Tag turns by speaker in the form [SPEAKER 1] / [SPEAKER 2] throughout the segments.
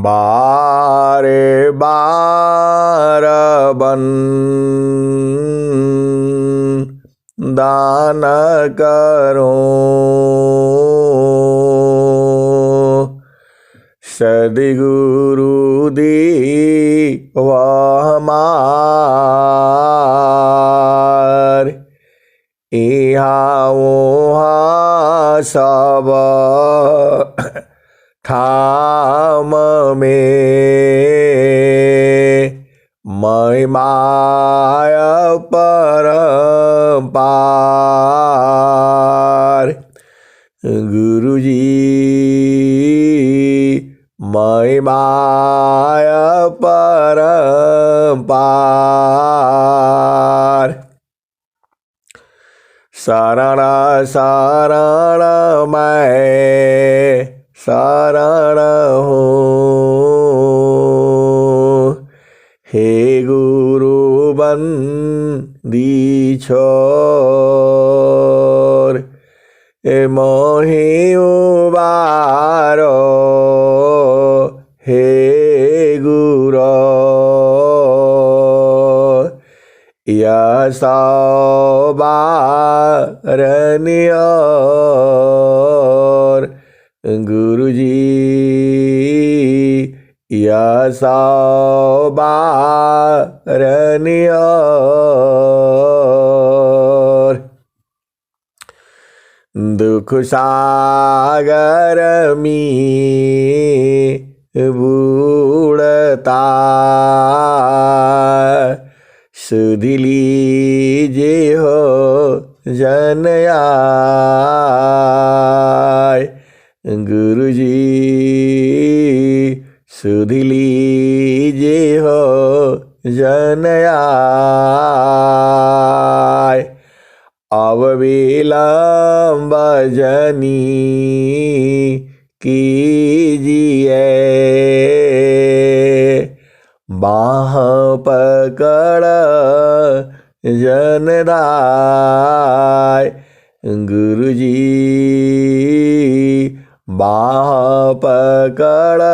[SPEAKER 1] बारे बार बन दान करो सद्गुरु दी वह हमार इहाँ उहाँ सब ठाम में महिमाय परम्पार गुरुजी महिमाय परम्पार शरण शरण मैं शरण हूँ हे गुरु बंदी छोर मोहि उबारो हे गुरु यशोबारनियोर गुरुजी यशोबारनियोर दुख सागर में बूढ़ता सुध लीजे हो जनयाय गुरुजी सुध लीजे हो जनयाय अब विलम्ब जनी कीजिए बाह पकड़ जनदाय गुरुजी बाह पकड़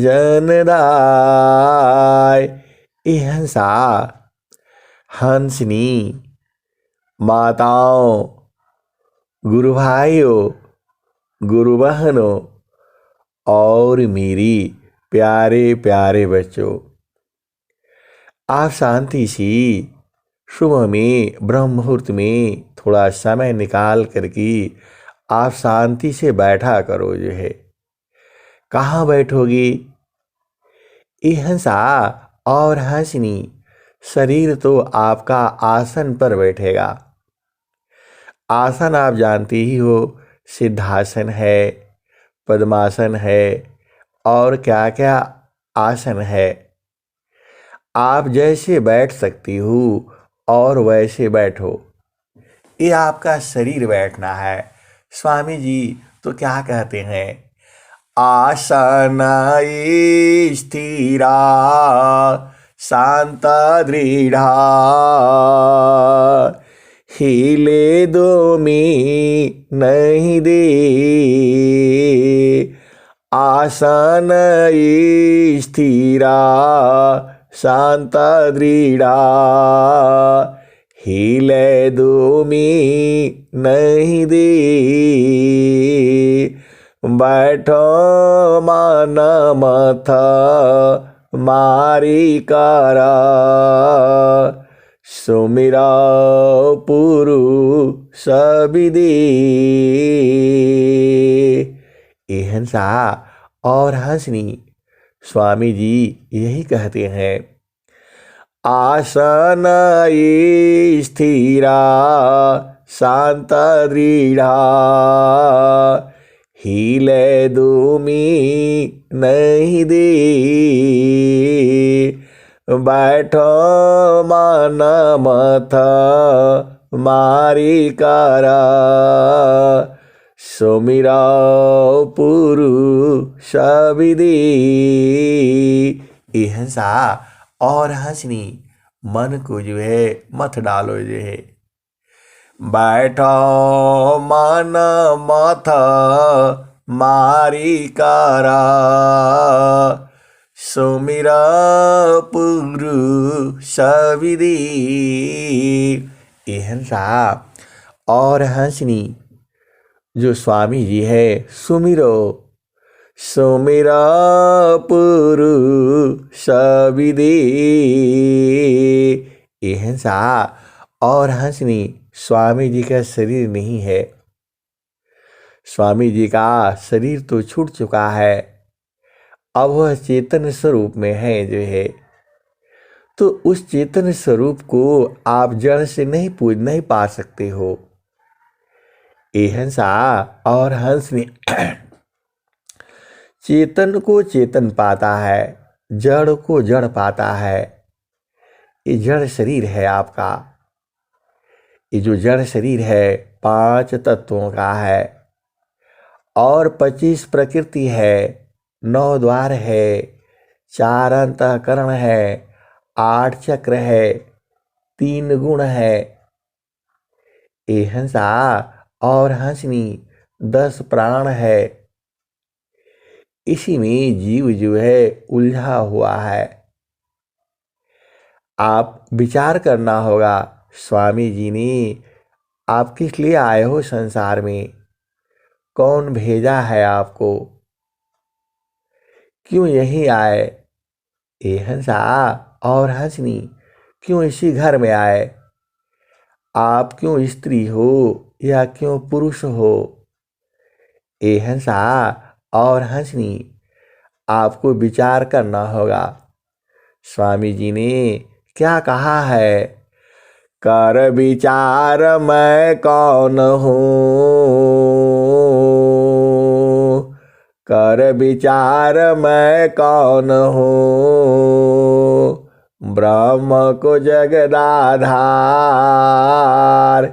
[SPEAKER 1] जनदाय हंसा हंसनी माताओं गुरु भाइयों गुरु बहनों और मेरी प्यारे प्यारे बच्चों, आप शांति से सुबह में ब्रह्म मुहूर्त में थोड़ा समय निकाल करके आप शांति से बैठा करो। जो है कहाँ बैठोगी? हंसा और हंसनी शरीर तो आपका आसन पर बैठेगा। आसन आप जानते ही हो, सिद्धासन है, पद्मासन है और क्या क्या आसन है। आप जैसे बैठ सकती हो और वैसे बैठो, ये आपका शरीर बैठना है। स्वामी जी तो क्या कहते हैं? आसन स्थिरा शांत दृढ़ा हिले दो में नहीं दे आसन स्थिरा शांत दृढ़ा हिले दो में नहीं दे बैठो मन मथ मारी करा सुमिरा पुरुष विदे। हंसा और हंसनी स्वामी जी यही कहते हैं। आसन स्थिरा शांत दृढ़ा हिले दूमी नहीं दे बैठो मन मथ मारी करा सुमिरा पुरुष विदे। हंसा और हंसनी मन को जो है मत डालो। जो है बैठो मन मथ मारी कारा सुमिरा पुरुष विधि। ये हंसा और हंसनी जो स्वामी जी है सुमिरो सुमिरा पुरुष विधि। ये हंसा और हंसनी स्वामी जी का शरीर नहीं है। स्वामी जी का शरीर तो छूट चुका है, अब वह चेतन स्वरूप में है जो है। तो उस चेतन स्वरूप को आप जड़ से नहीं पा सकते हो। ये हंसा और हंस ने चेतन को चेतन पाता है, जड़ को जड़ पाता है। ये जड़ शरीर है आपका। ये जो जड़ शरीर है 5 तत्वों का है और 25 प्रकृति है, 9 द्वार है, 4 अंतःकरण है, 8 चक्र है, 3 गुण है। ये हंसा और हंसनी 10 प्राण है। इसी में जीव जो है उलझा हुआ है। आप विचार करना होगा, स्वामी जी ने आप किस लिए आए हो संसार में, कौन भेजा है आपको, क्यों यहीं आए। ये हंसा और हंसनी क्यों इसी घर में आए, आप क्यों स्त्री हो या क्यों पुरुष हो। ये हंसा और हंसनी आपको विचार करना होगा। स्वामी जी ने क्या कहा है, कर विचार मैं कौन हूँ, कर विचार मैं कौन हूँ, ब्रह्म को जगदाधार,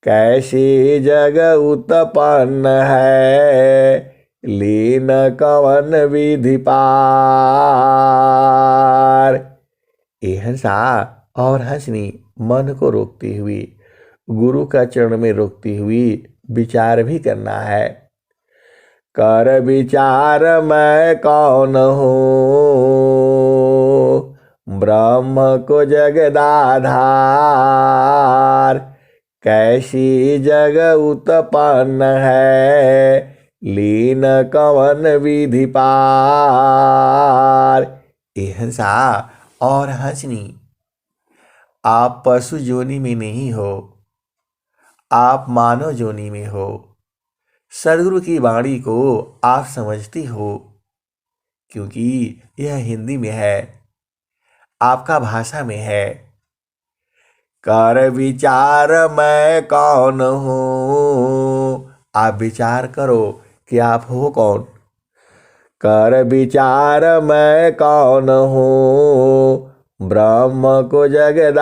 [SPEAKER 1] कैसी जग उत्पन्न है, लीन कवन विधि पार। ये हंसा और हंसनी मन को रोकती हुई, गुरु का चरण में रोकती हुई विचार भी करना है। कर विचार मैं कौन हूँ, ब्रह्म को जगदाधार, कैसी जग उत्पन्न है, लीन कवन विधि पार। ये हंसा और हंसनी आप पशु जोनि में नहीं हो, आप मानव जोनि में हो। सदगुरु की वाणी को आप समझती हो, क्योंकि यह हिंदी में है, आपका भाषा में है। कर विचार मैं कौन हूँ, आप विचार करो कि आप हो कौन। कर विचार मैं कौन हूँ, ब्रह्म को जगदाधार,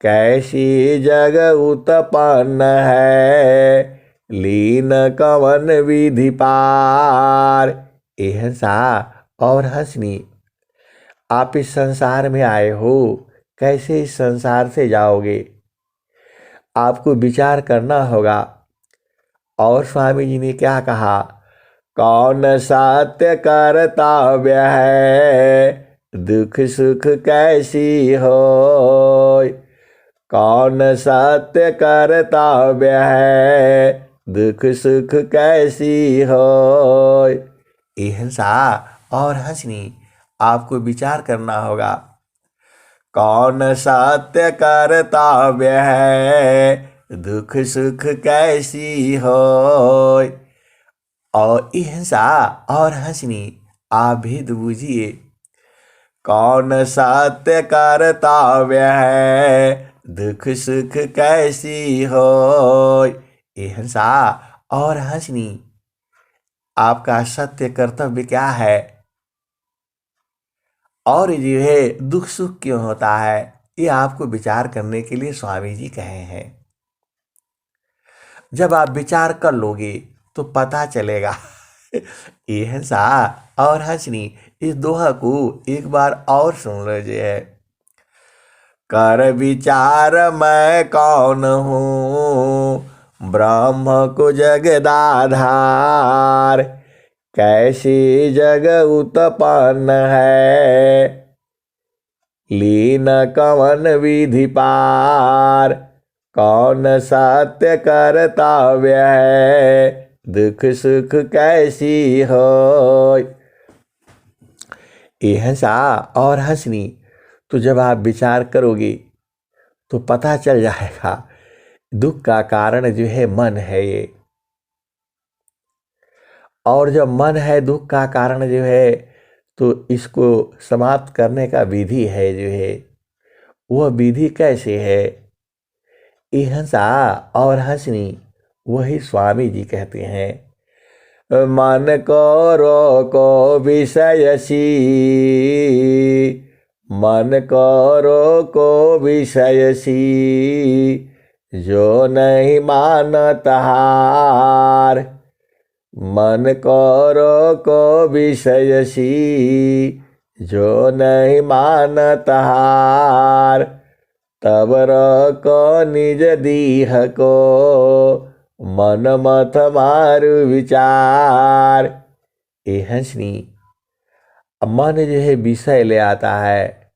[SPEAKER 1] कैसी जग उत्पन्न है, लीन कवन विधि पार। ये हंसा और हंसनी आप इस संसार में आए हो, कैसे इस संसार से जाओगे, आपको विचार करना होगा। और स्वामी जी ने क्या कहा, कौन सत्य कर्तव्य है, दुख सुख कैसी हो, कौन सत्य कर्तव्य है, दुख सुख कैसी हो। ये हंसा और हंसनी आपको विचार करना होगा। कौन सत्य कर्तव्य है, दुख सुख कैसी हो। और हिंसा और हंसनी आप भेद बूझिए। कौन सत्य कर्तव्य है, दुख सुख कैसी हो। ये हंसा और हंसनी आपका सत्य कर्तव्य क्या है, और जो है दुख सुख क्यों होता है, ये आपको विचार करने के लिए स्वामी जी कहे हैं। जब आप विचार कर लोगे तो पता चलेगा। ये हंसा और हंसनी इस दोहा को एक बार और सुन लीजिए। कर विचार मैं कौन हूँ, ब्रह्म को जगदाधार, कैसी जग उत्पन्न है, लीन कवन विधि पार, कौन सत्य कर्तव्य है, दुख सुख कैसी हो। ये हंसा और हंसनी, तो जब आप विचार करोगे तो पता चल जाएगा दुख का कारण जो है मन है ये। और जब मन है दुख का कारण जो है, तो इसको समाप्त करने का विधि है जो है, वह विधि कैसे है। ये हंसा और हंसनी वही स्वामी जी कहते हैं। मन को रोको विषयसी, मन को रोको विषयसी, जो नहीं मानता हार, मन को रोको विषयसी, जो नहीं मानता हार, तब रोको निज दीह को, मन मत मारु विचार। ये हंसनी, मन जो है विषय ले आता है,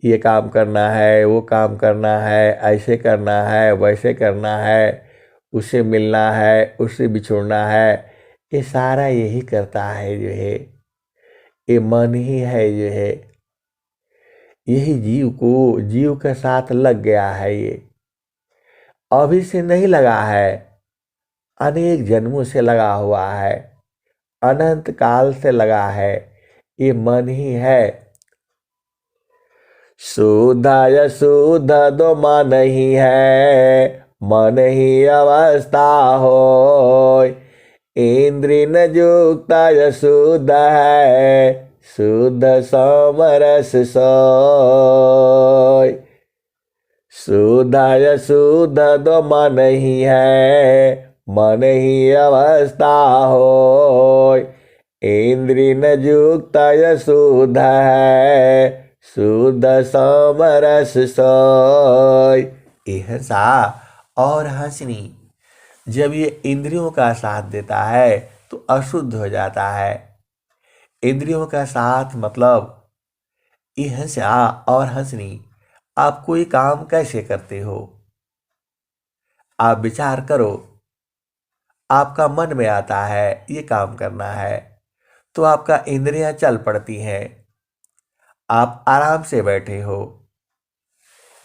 [SPEAKER 1] ये काम करना है, वो काम करना है, ऐसे करना है, वैसे करना है, उससे मिलना है, उससे बिछुड़ना है, ये सारा यही करता है जो है। ये मन ही है जो है, यही जीव के साथ लग गया है। ये अभी से नहीं लगा है, अनेक जन्मों से लगा हुआ है, अनंत काल से लगा है। ये मन ही है। शुद्ध अशुद्ध दो मन ही है, मन ही अवस्था हो, इंद्रिय न युक्त अशुद्ध है, शुद्ध समरस सोय। शुद्ध अशुद्ध दो मन ही है, मन ही अवस्था हो, इंद्रिय न युक्त अशुद्ध है, शुद्ध समरस सोय। ये हंसा और हंसनी, जब ये इंद्रियों का साथ देता है तो अशुद्ध हो जाता है। इंद्रियों का साथ मतलब ये हंसा और हंसनी, आप कोई काम कैसे करते हो। आप विचार करो, आपका मन में आता है ये काम करना है, तो आपका इंद्रियां चल पड़ती हैं। आप आराम से बैठे हो,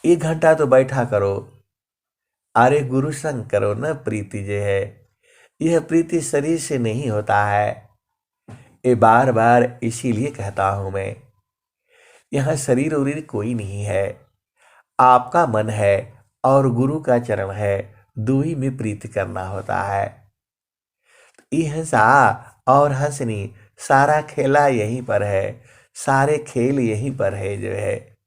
[SPEAKER 1] 1 घंटा तो बैठा करो। अरे गुरु संग करो न, प्रीति जो है यह प्रीति शरीर से नहीं होता है। ये बार बार इसीलिए कहता हूं मैं, यहाँ शरीर उरीर कोई नहीं है, आपका मन है और गुरु का चरण है, दुई में प्रीति करना होता है। ये हंसा और हंसनी, सारा खेला यहीं पर है, सारे खेल यहीं पर है जो है।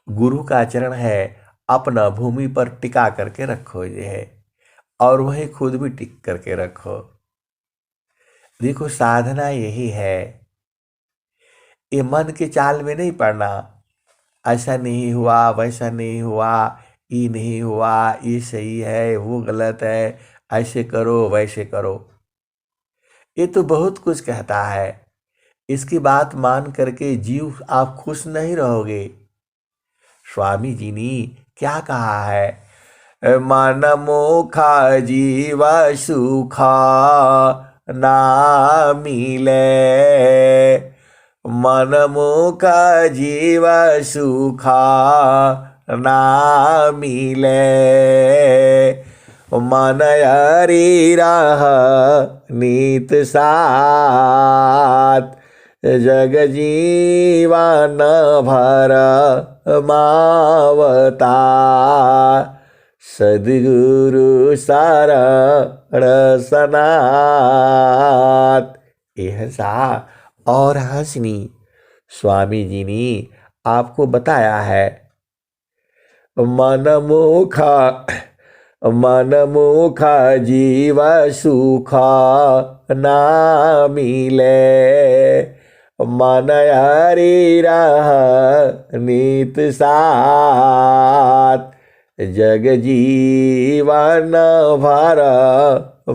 [SPEAKER 1] गुरु का चरण है, अपना भूमि पर टिका करके रखो जो है, और वही खुद भी टिक करके रखो। देखो साधना यही है, ये मन के चाल में नहीं पड़ना। ऐसा नहीं हुआ, वैसा नहीं हुआ, ये नहीं हुआ, ये सही है, वो गलत है, ऐसे करो वैसे करो। ये तो बहुत कुछ कहता है, इसकी बात मान करके जीव आप खुश नहीं रहोगे। स्वामी जी ने क्या कहा है, मन मुखा जीव सुखा ना मिले, मन मुखा जीव सुखा ना मिले, मन हरि रह नीत साथ, जग जीवन भर मावता, सद्गुरु शरण सनात। ये हंसा और हंसनी, स्वामी जी ने आपको बताया है। मन मुखा जीव सुखा ना मिले, मन हरि रह नीत साथ, जग जीवन भर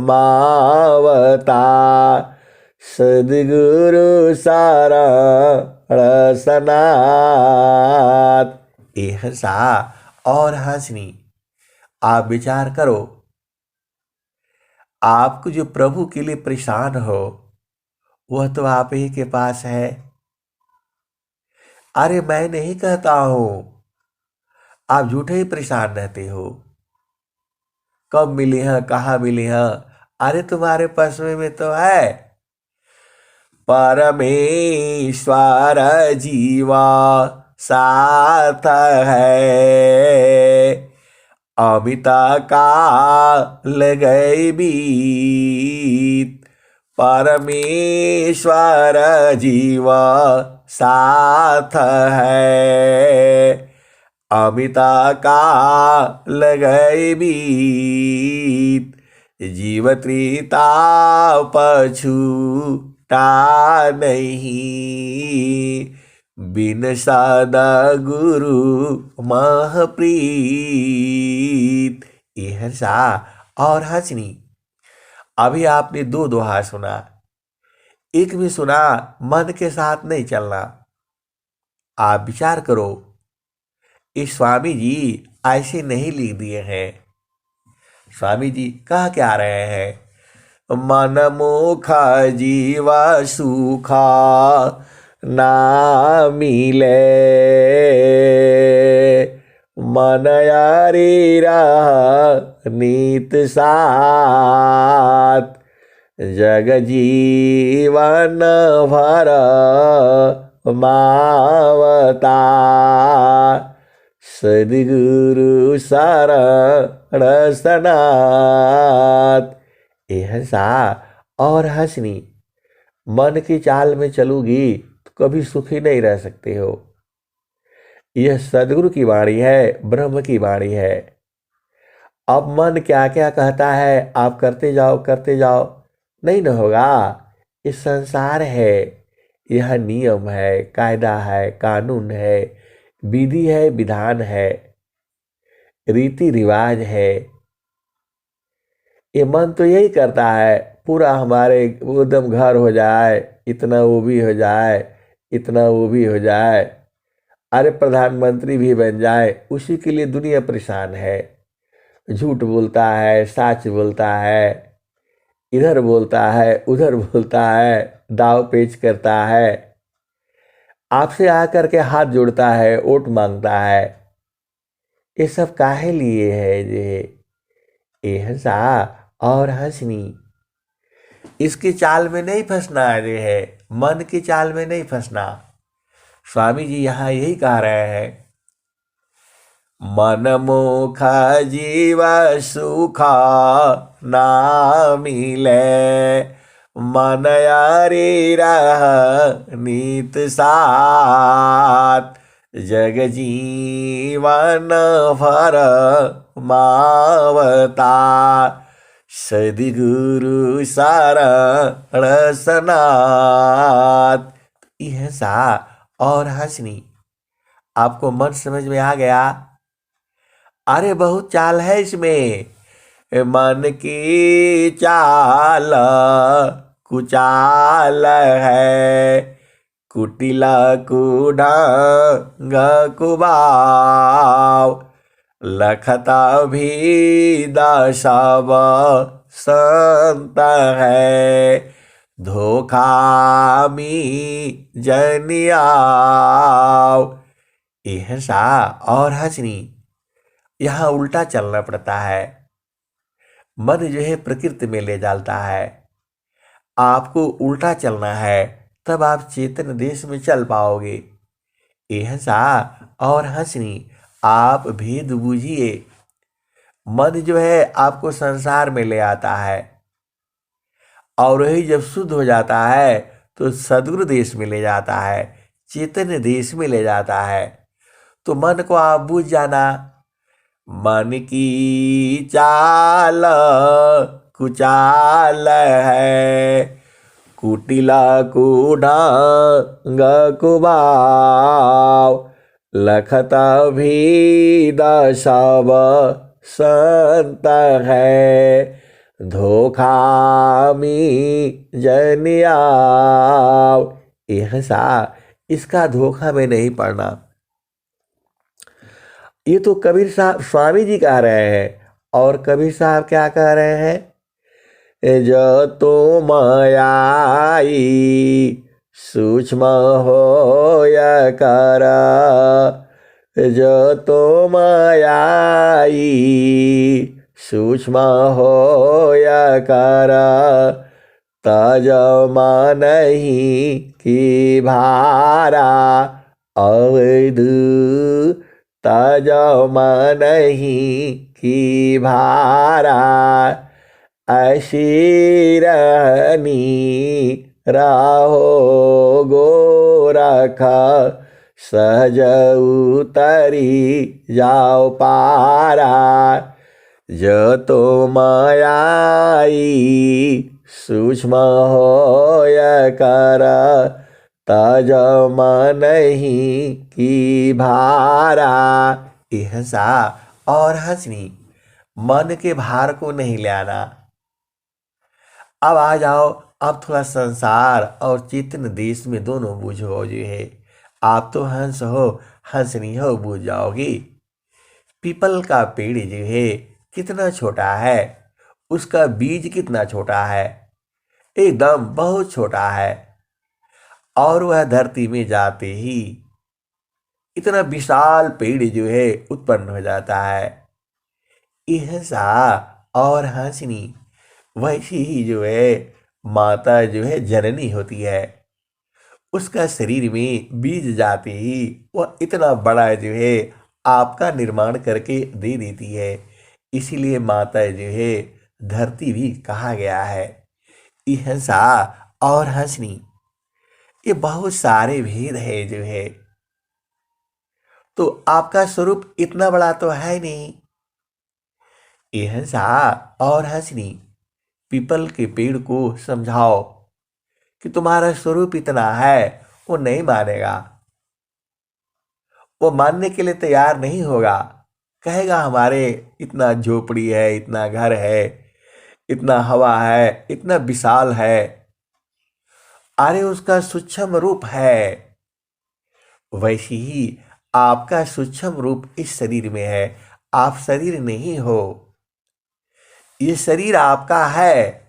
[SPEAKER 1] मावता सद्गुरु शरण सनात। ए हंसा और हंसनी, आप विचार करो, आपको जो प्रभु के लिए परेशान हो वह तो आप ही के पास है। अरे मैं नहीं कहता हूं, आप झूठे ही परेशान रहते हो। कब मिली हैं, कहाँ मिली हैं? अरे तुम्हारे पास में तो है। परमेश्वर जीवा साथ है, अमिता काल गए बीत। परमेश्वर जीवा साथ है, अमिता काल गए बीत। जीव त्रिता पछूटा नहीं, बिन सद्गुरु महप्रीत। ये हंसा और हंसनी, अभी आपने दो दोहा सुना। एक में सुना मन के साथ नहीं चलना। आप विचार करो, इस स्वामी जी ऐसे नहीं लिख दिए हैं। स्वामी जी कह क्या रहे हैं? मन मुखा जीवा सुखा ना मिले, मन यारी रह नीत साथ। जग जीवन भर मावता सद्गुरु शरण सनात। ए हंसा और हंसनी, मन की चाल में चलोगी तो कभी सुखी नहीं रह सकते हो। यह सद्गुरु की वाणी है, ब्रह्म की वाणी है। अब मन क्या क्या कहता है आप करते जाओ, नहीं न होगा। इस संसार है, यह नियम है, कायदा है, कानून है, विधि है, विधान है, रीति रिवाज है। ये मन तो यही करता है पूरा हमारे एकदम घर हो जाए, इतना वो भी हो जाए, इतना वो भी हो जाए, अरे प्रधानमंत्री भी बन जाए। उसी के लिए दुनिया परेशान है। झूठ बोलता है, सच बोलता है, इधर बोलता है, उधर बोलता है, दाव पेच करता है, आपसे आकर के हाथ जोड़ता है, वोट मांगता है। ये सब काहे लिए है? ये हंसा और हंसनी, इसकी चाल में नहीं फंसना है, मन की चाल में नहीं फंसना। स्वामी जी यहाँ यही कह रहे हैं, मन मुख जीव सुखा ना मिले, मन यारी रह नीत साथ। जग जीवन भर मावता सद्गुरु शरण सनात। यह सा और हंसनी, आपको मन समझ में आ गया? अरे बहुत चाल है इसमें। मन की चाल कुचाल है, कुटिला कुढंग कुबाव। लखता भी दशव संत है, धोखा मी जनियाव। यह सा और हंसनी, यहाँ उल्टा चलना पड़ता है। मन जो है प्रकृति में ले जाता है, आपको उल्टा चलना है, तब आप चेतन देश में चल पाओगे। यह सा और हंसनी, आप भेद बूझिए। मन जो है आपको संसार में ले आता है, और वही जब शुद्ध हो जाता है तो सद्गुरु देश में ले जाता है, चेतन देश में ले जाता है। तो मन को आप बूझ जाना। मन की चाल कुचाल है, कुटिला कुढंग कुबाव। लखता भी दशव संत है, धोखा मी जनियाव। ऐसा इसका धोखा में नहीं पड़ना। ये तो कबीर साहब स्वामी जी कह रहे हैं, और कबीर साहब क्या कह रहे हैं? जो तो मायाई सूक्ष्म हो या कर, जो तो मायाई सूक्ष्म हो या कर, तज नहीं की भारा अवैध, तज नहीं की भारा। ऐसी रहनी राहो गोरख, सहज उतरी जाओ पारा। जो तो मायाई सूक्ष्म हो कर, तज नहीं की भारा। ऐसा और हंसनी, मन के भार को नहीं लाना। अब आ जाओ, अब थोड़ा संसार और चेतन देश में दोनों बूझो जो है। आप तो हंस हो, हंसनी हो, बूझ जाओगी। पीपल का पेड़ जो है कितना छोटा है, उसका बीज कितना छोटा है, एकदम बहुत छोटा है, और वह धरती में जाते ही इतना विशाल पेड़ जो है उत्पन्न हो जाता है। ऐसा और हंसनी, वैसी ही जो है माता जो है जननी होती है, उसका शरीर में बीज जाते ही वह इतना बड़ा जो है आपका निर्माण करके दे देती है। इसीलिए माता जो है धरती भी कहा गया है। ऐसा और हंसनी, ये बहुत सारे भेद है जो है। तो आपका स्वरूप इतना बड़ा तो है नहीं। ऐसा और हंसनी, पीपल के पेड़ को समझाओ कि तुम्हारा स्वरूप इतना है, वो नहीं मानेगा। वो मानने के लिए तैयार नहीं होगा। कहेगा हमारे इतना झोपड़ी है, इतना घर है, इतना हवा है, इतना विशाल है। अरे उसका सूक्ष्म रूप है। वैसे ही आपका सूक्ष्म रूप इस शरीर में है। आप शरीर नहीं हो। ये शरीर आपका है,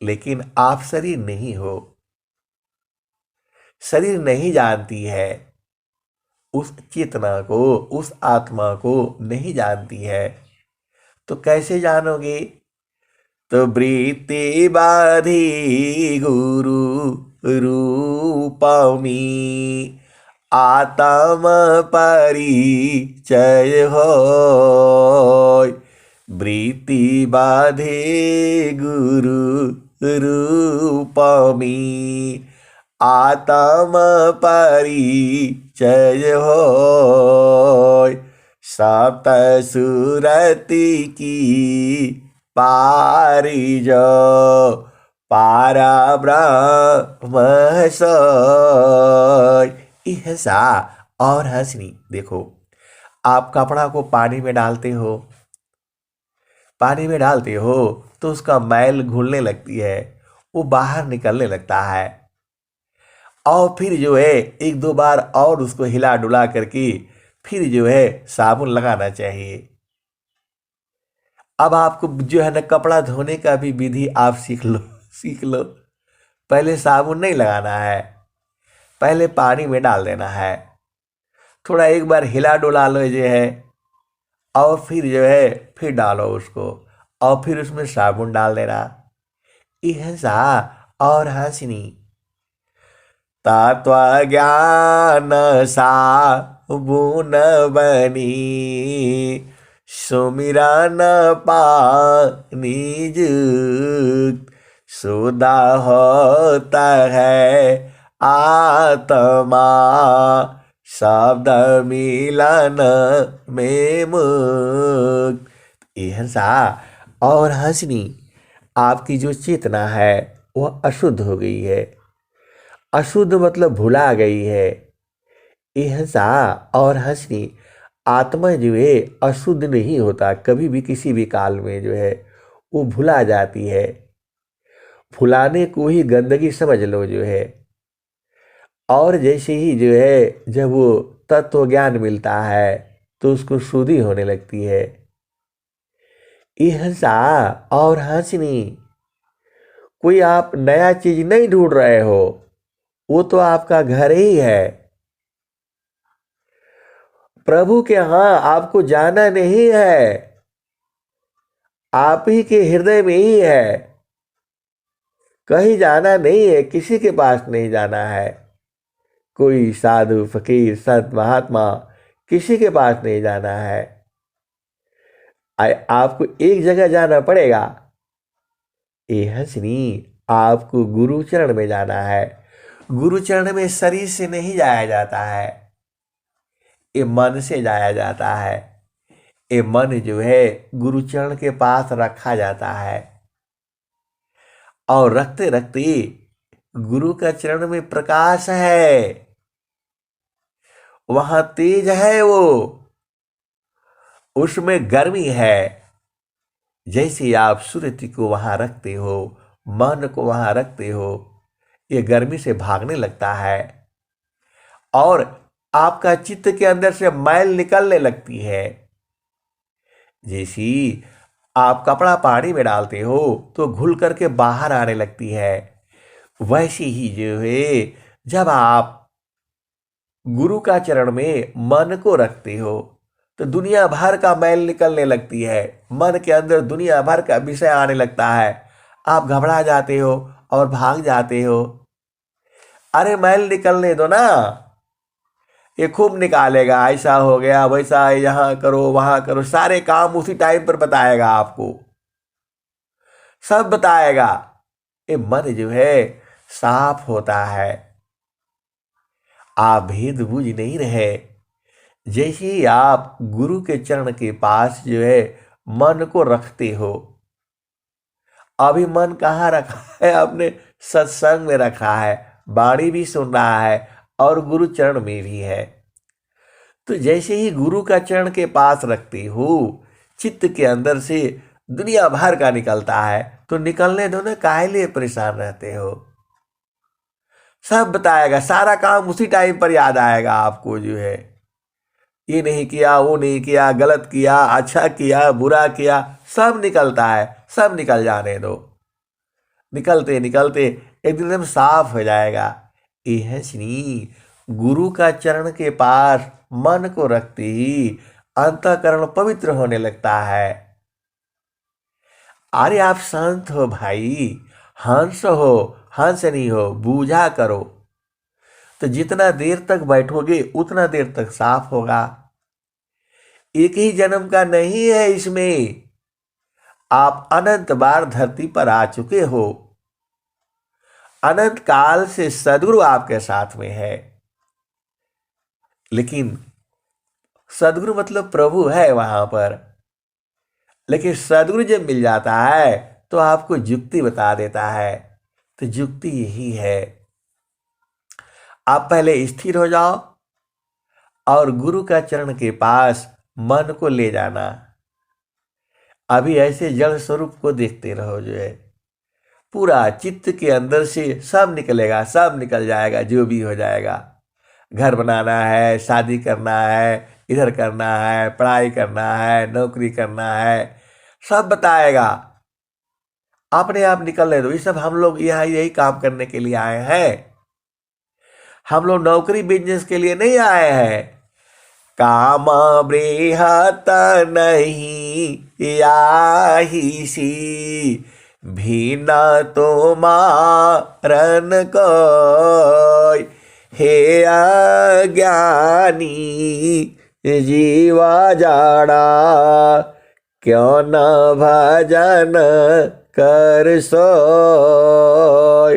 [SPEAKER 1] लेकिन आप शरीर नहीं हो। शरीर नहीं जानती है, उस चेतना को, उस आत्मा को नहीं जानती है। तो कैसे जानोगे? तो वृत्ति बाधी गुरु रूपमी, आत्म परिचय हो। वृत्ति बाधे गुरु रूपमी, आत्म परिचय हो। सप्त सुरति की पारी जो पारा ब्रह्म सोय। ऐसा और हंसनी, देखो आप कपड़ा को पानी में डालते हो, पानी में डालते हो तो उसका मैल घुलने लगती है, वो बाहर निकलने लगता है, और फिर जो है एक दो बार और उसको हिला डुला करके फिर जो है साबुन लगाना चाहिए। अब आपको जो है ना कपड़ा धोने का भी विधि आप सीख लो, सीख लो। पहले साबुन नहीं लगाना है, पहले पानी में डाल देना है, थोड़ा एक बार हिला डुला लो जो है, और फिर जो है फिर डालो उसको, और फिर उसमें साबुन डाल देना। ऐसा और हंसनी, तत्व ज्ञान साबुन बनी, सुमिरन पानी जुक्त, सुधा होता है आत्मा, शब्द मिलन में मुक्त। ऐसा और हंसनी, आपकी जो चेतना है वह अशुद्ध हो गई है। अशुद्ध मतलब भुला गई है। अहिंसा और हंसनी आत्मा जो है अशुद्ध नहीं होता, कभी भी किसी भी काल में जो है वो भुला जाती है। भुलाने को ही गंदगी समझ लो जो है। और जैसे ही जो है जब वो तत्व ज्ञान मिलता है तो उसको शुद्धि होने लगती है। अहिंसा और हंसनी, कोई आप नया चीज नहीं ढूंढ रहे हो, वो तो आपका घर ही है। प्रभु के यहां आपको जाना नहीं है, आप ही के हृदय में ही है। कहीं जाना नहीं है, किसी के पास नहीं जाना है। कोई साधु फकीर संत महात्मा किसी के पास नहीं जाना है। आपको एक जगह जाना पड़ेगा। ये हंसनी, आपको गुरु चरण में जाना है। गुरु चरण में शरीर से नहीं जाया जाता है, ये मन से जाया जाता है। ये मन जो है गुरु चरण के पास रखा जाता है और रखते रखते गुरु का चरण में प्रकाश है, वहां तेज है, वो उसमें गर्मी है। जैसे आप सूर्य को वहां रखते हो, मन को वहां रखते हो, ये गर्मी से भागने लगता है और आपका चित्त के अंदर से मैल निकलने लगती है। जैसी आप कपड़ा पानी में डालते हो तो घुल करके बाहर आने लगती है, वैसे ही जो है जब आप गुरु का चरण में मन को रखते हो तो दुनिया भर का मैल निकलने लगती है। मन के अंदर दुनिया भर का विषय आने लगता है, आप घबरा जाते हो और भाग जाते हो। अरे मैल निकलने दो ना, ये खूब निकालेगा, ऐसा हो गया वैसा है, यहाँ करो वहां करो, सारे काम उसी टाइम पर बताएगा आपको, सब बताएगा। ये मन जो है साफ होता है, आप भेद बूझ नहीं रहे। जैसे ही आप गुरु के चरण के पास जो है मन को रखते हो, अभी मन कहाँ रखा है आपने? सत्संग में रखा है, वाणी भी सुन रहा है और गुरु चरण में भी है। तो जैसे ही गुरु का चरण के पास रखते हो, चित्त के अंदर से दुनिया भर का निकलता है, तो निकलने दो ना, काहे लिए परेशान रहते हो? सब बताएगा, सारा काम उसी टाइम पर याद आएगा आपको जो है। ये नहीं किया, वो नहीं किया, गलत किया, अच्छा किया, बुरा किया, सब निकलता है, सब निकल जाने दो। निकलते निकलते एक दिन एकदम साफ हो जाएगा। ये है श्री गुरु का चरण के पास मन को रखते ही अंतःकरण पवित्र होने लगता है। अरे आप शांत हो भाई, हंस हो, हंस नहीं हो, बूझा करो। तो जितना देर तक बैठोगे उतना देर तक साफ होगा। एक ही जन्म का नहीं है इसमें, आप अनंत बार धरती पर आ चुके हो। अनंत काल से सदगुरु आपके साथ में है। लेकिन सदगुरु मतलब प्रभु है वहां पर, लेकिन सदगुरु जब मिल जाता है तो आपको युक्ति बता देता है। तो युक्ति यही है, आप पहले स्थिर हो जाओ और गुरु का चरण के पास मन को ले जाना। अभी ऐसे जड़ स्वरूप को देखते रहो, जो है पूरा चित्त के अंदर से सब निकलेगा, सब निकल जाएगा, जो भी हो जाएगा। घर बनाना है, शादी करना है, इधर करना है, पढ़ाई करना है, नौकरी करना है, सब बताएगा। अपने आप निकलने दो। ये सब हम लोग यहाँ यही काम करने के लिए आए हैं। हम लोग नौकरी बिजनेस के लिए नहीं आए हैं। काम बृहत नहीं याही सी, भिन्न तो मारन कोय, हे अज्ञानी जीवा जाड़ा, क्यों न भजन कर सोय।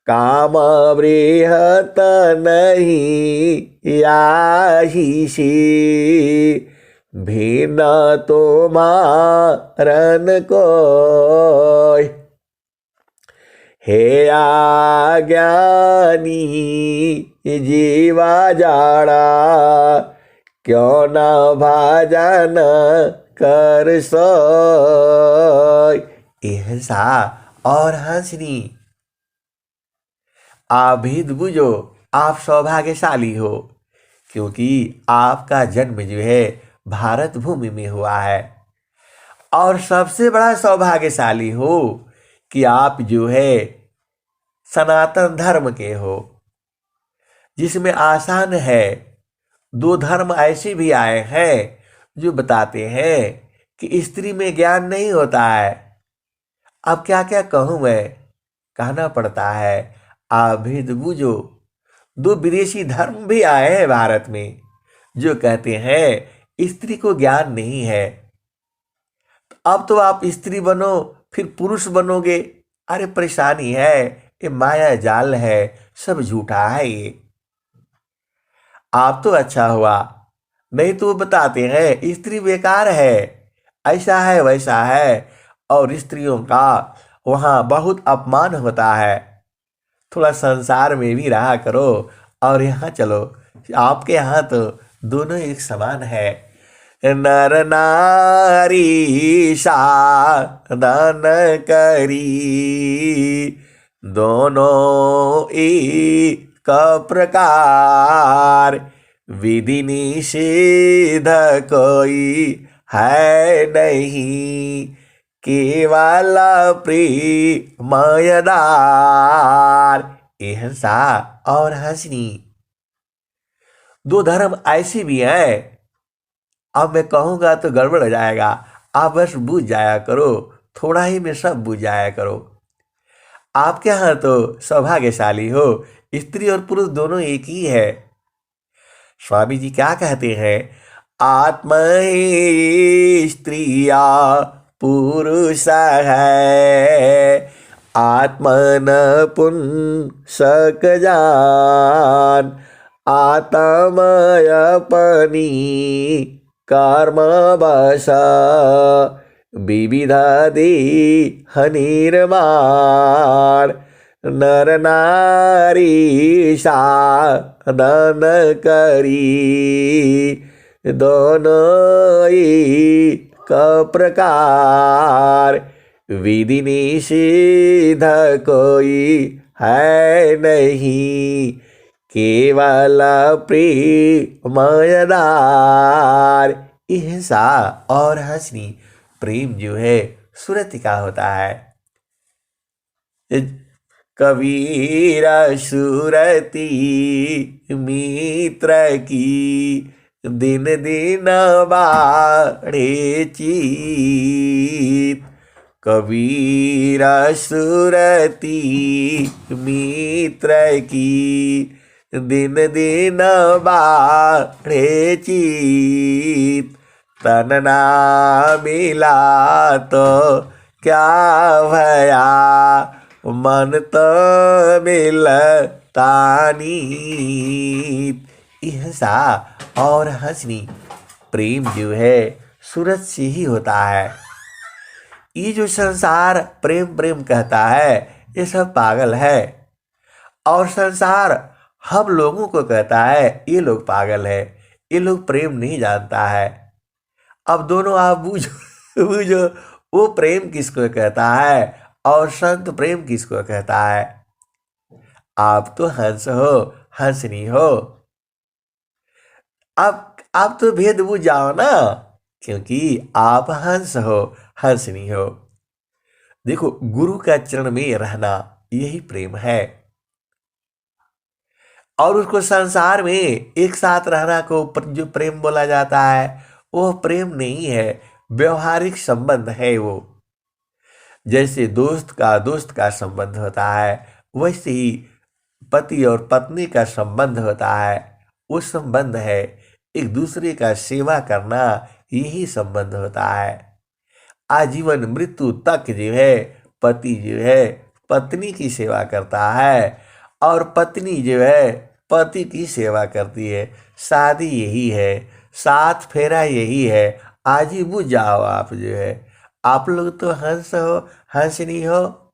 [SPEAKER 1] काम बृहत नहीं याही सी, भिन्न तो मारन कोय, हे अज्ञानी जीवा जाड़ा, क्यों न भजन कर सोय। ऐसा और हंसनी, आप भेद बुझो, आप सौभाग्यशाली हो, क्योंकि आपका जन्म जो है भारत भूमि में हुआ है। और सबसे बड़ा सौभाग्यशाली हो कि आप जो है सनातन धर्म के हो, जिसमें आसान है। दो धर्म ऐसे भी आए हैं जो बताते हैं कि स्त्री में ज्ञान नहीं होता है। अब क्या क्या कहूँ मैं, कहना पड़ता है। आप भेद बूझो। दो विदेशी धर्म भी आए हैं भारत में जो कहते हैं स्त्री को ज्ञान नहीं है। अब तो आप स्त्री बनो फिर पुरुष बनोगे, अरे परेशानी है, ये माया जाल है, सब झूठा है ये। आप तो अच्छा हुआ, नहीं तो वो बताते हैं स्त्री बेकार है, ऐसा है वैसा है, और स्त्रियों का वहां बहुत अपमान होता है। थोड़ा संसार में भी रहा करो और यहाँ चलो, आपके यहाँ तो दोनों एक समान है। नर नारी साधन करी, दोनों एक प्रकार, विधि निषेध कोई है नहीं, केवल प्रेमयदार। ऐसा और हंसनी, दो धर्म ऐसे भी हैं। अब मैं कहूंगा तो गड़बड़ हो जाएगा, आप बस बूझ जाया करो, थोड़ा ही में सब बूझ जाया करो। आपके यहाँ तो सौभाग्यशाली हो, स्त्री और पुरुष दोनों एक ही है। स्वामी जी क्या कहते हैं, आत्मा ही स्त्रिया पुरुष है, आत्मन पुंसक जान, आत्मय अपनी कर्म बसा, विविधा देह निर्माण, नर नारी साधन करी, दोनों एक प्रकार, विधि निषेध कोई है नहीं, केवल प्रेमयदार। ऐसा और हंसनी, प्रेम जो है सुरति का होता है। कबीर सुरती मित्र की, दिन दिन बाढ़े चीत, कबीर सुरती मित्र की, दिन दिन बाढ़े चीत, तन ना मिला तो क्या भया, मन तो मिलता नीत। ऐसा और हंसनी, प्रेम जो है सूरज से ही होता है। ये जो संसार प्रेम प्रेम कहता है, ये सब पागल है। और संसार हम लोगों को कहता है ये लोग पागल है, ये लोग प्रेम नहीं जानता है। अब दोनों आप बूझो बूझो, वो प्रेम किसको कहता है और संत प्रेम किसको कहता है। आप तो हंस हो, हंसनी हो। आप तो भेद बुझ जाओ ना, क्योंकि आप हंस हो, हंसनी हो। देखो, गुरु का चरण में रहना यही प्रेम है। और उसको संसार में एक साथ रहना को जो प्रेम बोला जाता है, वो प्रेम नहीं है, व्यवहारिक संबंध है वो। जैसे दोस्त का संबंध होता है, वैसे ही पति और पत्नी का संबंध होता है। वो संबंध है एक दूसरे का सेवा करना, यही संबंध होता है। आजीवन मृत्यु तक जो है पति जो है पत्नी की सेवा करता है, और पत्नी जो है पति की सेवा करती है। शादी यही है, सात फेरा यही है। आज ही बुझ जाओ आप जो है। आप लोग तो हंस हो, हंसनी हो।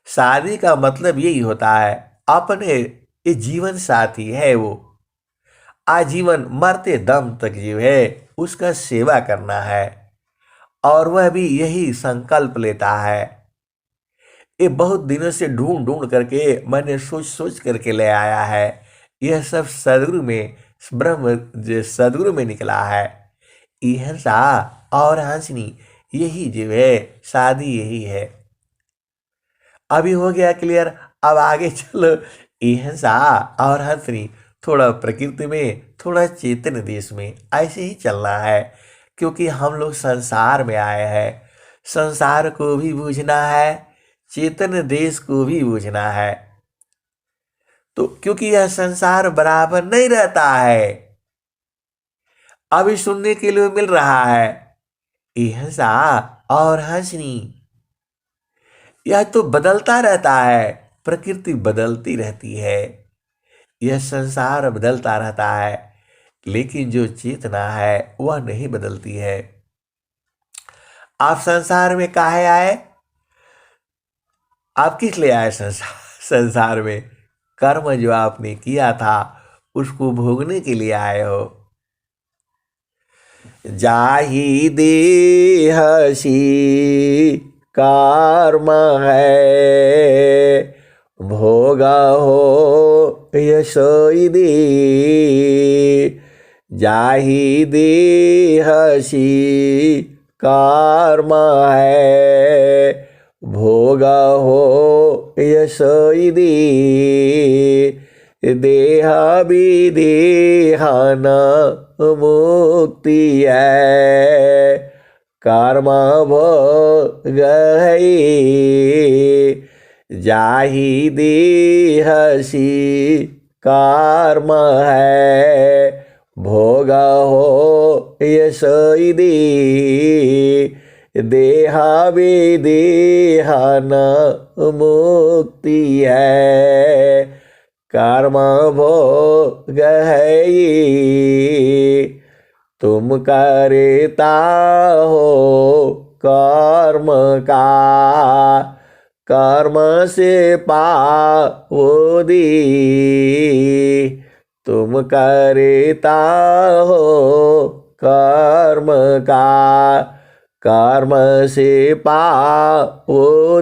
[SPEAKER 1] शादी का मतलब यही होता है, अपने ये जीवन साथी है वो, आजीवन मरते दम तक जो है उसका सेवा करना है, और वह भी यही संकल्प लेता है। ये बहुत दिनों से ढूंढ ढूंढ करके मैंने सोच सोच करके ले आया है। यह सब सदगुरु में, ब्रह्म जो सदगुरु में निकला है। अहिंसा और हंसनी, यही जो है शादी यही है। अभी हो गया क्लियर। अब आगे चलो। अहिंसा और हंसनी, थोड़ा प्रकृति में, थोड़ा चेतन देश में, ऐसे ही चलना है। क्योंकि हम लोग संसार में आए हैं, संसार को भी बूझना है, चेतन देश को भी बूझना है। तो क्योंकि यह संसार बराबर नहीं रहता है। अभी सुनने के लिए मिल रहा है अहिंसा और हंसनी, यह तो बदलता रहता है, प्रकृति बदलती रहती है, यह संसार बदलता रहता है, लेकिन जो चेतना है वह नहीं बदलती है। आप संसार में काहे आए? आप किस लिए आए संसार में? कर्म जो आपने किया था उसको भोगने के लिए आए हो। जाहि देहसी कर्म है, भोगा हो यशोई दे। जाहि देहसी कर्म है, भोगा हो यशोई दे। देह विदेहन मुक्ति है, कर्म भोग है। जाहि देहसी कर्म है, भोग हो यशोई दे। देह विदेहन मुक्ति है, कर्म भोग है। तुम करता हो कर्म का, कर्म से पाओ। तुम करता हो कर्म का, कर्म से पाओ।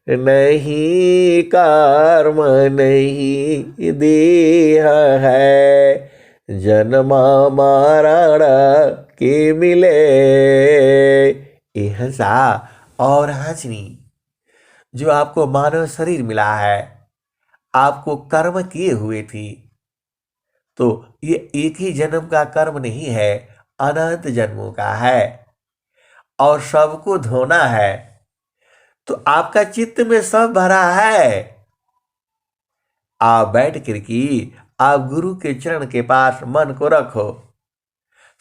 [SPEAKER 1] नहीं कर्म नहीं देह है, जन्म मरण के मिले। अहिंसा और हंसनी, जो आपको मानव शरीर मिला है, आपको कर्म किए हुए थी, तो ये एक ही जन्म का कर्म नहीं है, अनंत जन्मों का है, और सबको धोना है। तो आपका चित्त में सब भरा है। आप बैठ कर की आप गुरु के चरण के पास मन को रखो,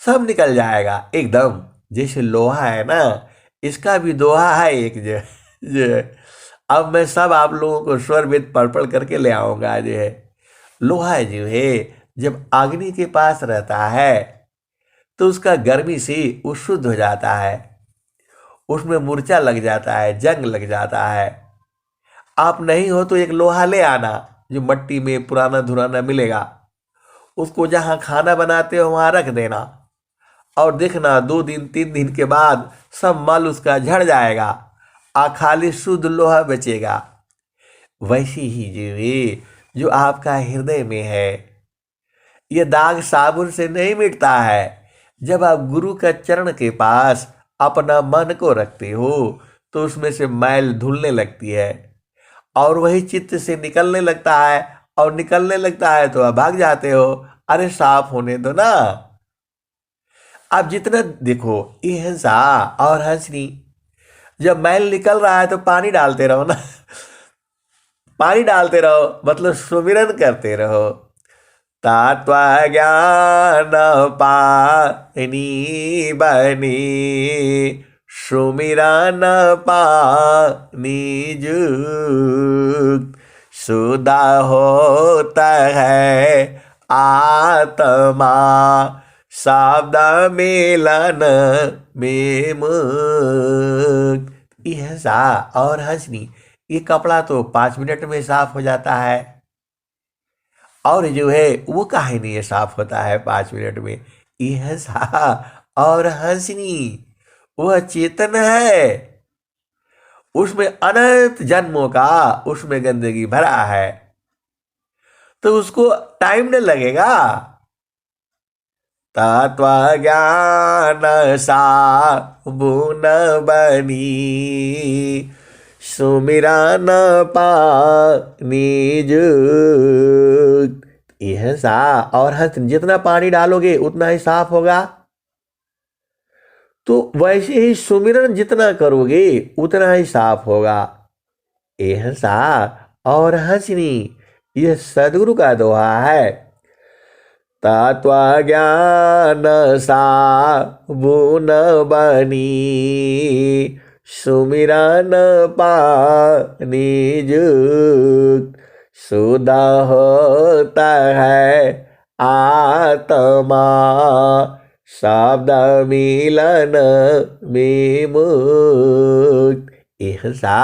[SPEAKER 1] सब निकल जाएगा एकदम। जैसे लोहा है ना, इसका भी दोहा है एक जो अब मैं सब आप लोगों को स्वर वेद पढ़ पढ़ करके ले आऊंगा। जो है लोहा जो है, जब अग्नि के पास रहता है तो उसका गर्मी से वो शुद्ध हो जाता है, उसमें मूर्छा लग जाता है, जंग लग जाता है। आप नहीं हो तो एक लोहा ले आना, जो मट्टी में पुराना धुराना मिलेगा, उसको जहां खाना बनाते हो वहां रख देना, और देखना 2 दिन 3 दिन के बाद सब मल उसका झड़ जाएगा, खाली शुद्ध लोहा बचेगा। वैसे ही जो आपका हृदय में है, ये दाग साबुन से नहीं मिटता है। जब आप गुरु का चरण के पास अपना मन को रखते हो तो उसमें से मैल धुलने लगती है, और वही चित्त से निकलने लगता है, और निकलने लगता है तो आप भाग जाते हो, अरे साफ होने दो ना। आप जितना देखो अहिंसा और हंसनी, जब मैल निकल रहा है तो पानी डालते रहो ना, पानी डालते रहो, मतलब सुमिरन करते रहो। तत्व ज्ञान पानी बनी, सुमिरन पानी जुक्त। सुधा होता है आत्मा, शब्द मिलन में मुक्त। यह सा और हंसनी, ये कपड़ा तो 5 मिनट में साफ हो जाता है, और जो है वो काहे नहीं साफ होता है 5 मिनट में। यह सा और हंसनी, वह चेतन है, उसमें अनंत जन्मों का उसमें गंदगी भरा है, तो उसको टाइम न लगेगा। तत्व ज्ञान साबुन बनी, सुमिरन पानी जुग। यह सा और हंस, जितना पानी डालोगे उतना ही साफ होगा, तो वैसे ही सुमिरन जितना करोगे उतना ही साफ होगा। यह सा और हंसनी, यह सदगुरु का दोहा है। तत्व ज्ञान साबुन बनी, सुमिरन पानी जुग। शुद्ध होता है आत्मा, शब्द मिलन में मुक्त। यह सा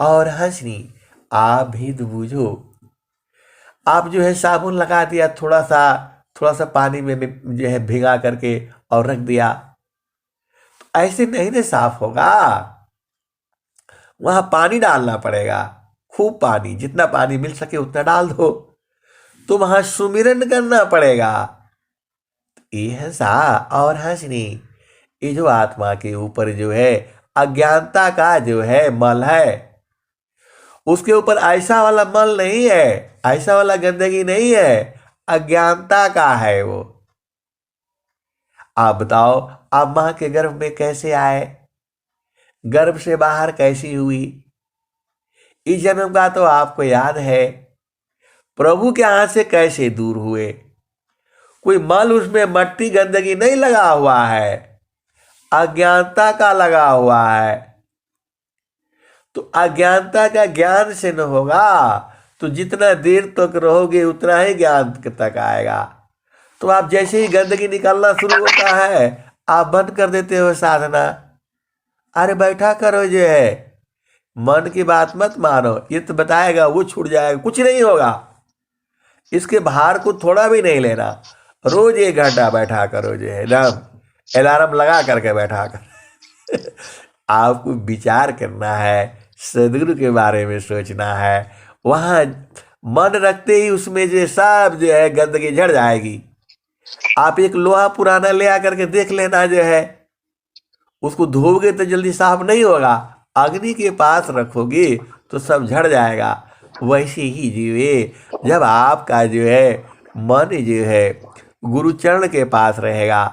[SPEAKER 1] और हंसनी, आप भी तो बूझो। आप जो है साबुन लगा दिया, थोड़ा सा पानी में जो है भिगा करके और रख दिया, तो ऐसे नहीं ना साफ होगा, वहां पानी डालना पड़ेगा, खूब पानी, जितना पानी मिल सके उतना डाल दो, तो वहां सुमिरन करना पड़ेगा। यह सा और हंसनी, ये जो आत्मा के ऊपर जो है अज्ञानता का जो है मल है, उसके ऊपर ऐसा वाला मल नहीं है, ऐसा वाला गंदगी नहीं है, अज्ञानता का है वो। आप बताओ, आप मां के गर्भ में कैसे आए, गर्भ से बाहर कैसी हुई, इस जन्म का तो आपको याद है। प्रभु के हाथ से कैसे दूर हुए, कोई मल उसमें मट्टी गंदगी नहीं लगा हुआ है, अज्ञानता का लगा हुआ है। तो अज्ञानता का ज्ञान से न होगा, तो जितना देर तक रहोगे उतना ही ज्ञान तक आएगा। तो आप जैसे ही गंदगी निकलना शुरू होता है, आप बंद कर देते हो साधना, अरे बैठा करो जो है, मन की बात मत मानो, ये तो बताएगा वो छूट जाएगा, कुछ नहीं होगा, इसके भार को थोड़ा भी नहीं लेना। रोज 1 घंटा बैठा करो जो है ना, अलार्म लगा करके बैठा कर आपको विचार करना है, सदगुरु के बारे में सोचना है, वहां मन रखते ही उसमें जो सब जो है गंदगी झड़ जाएगी। आप एक लोहा पुराना ले आकर के देख लेना, जो है उसको धोओगे तो जल्दी साफ नहीं होगा, अग्नि के पास रखोगे तो सब झड़ जाएगा। वैसे ही जीवे, जब आपका जो है मन जो है गुरु चरण के पास रहेगा,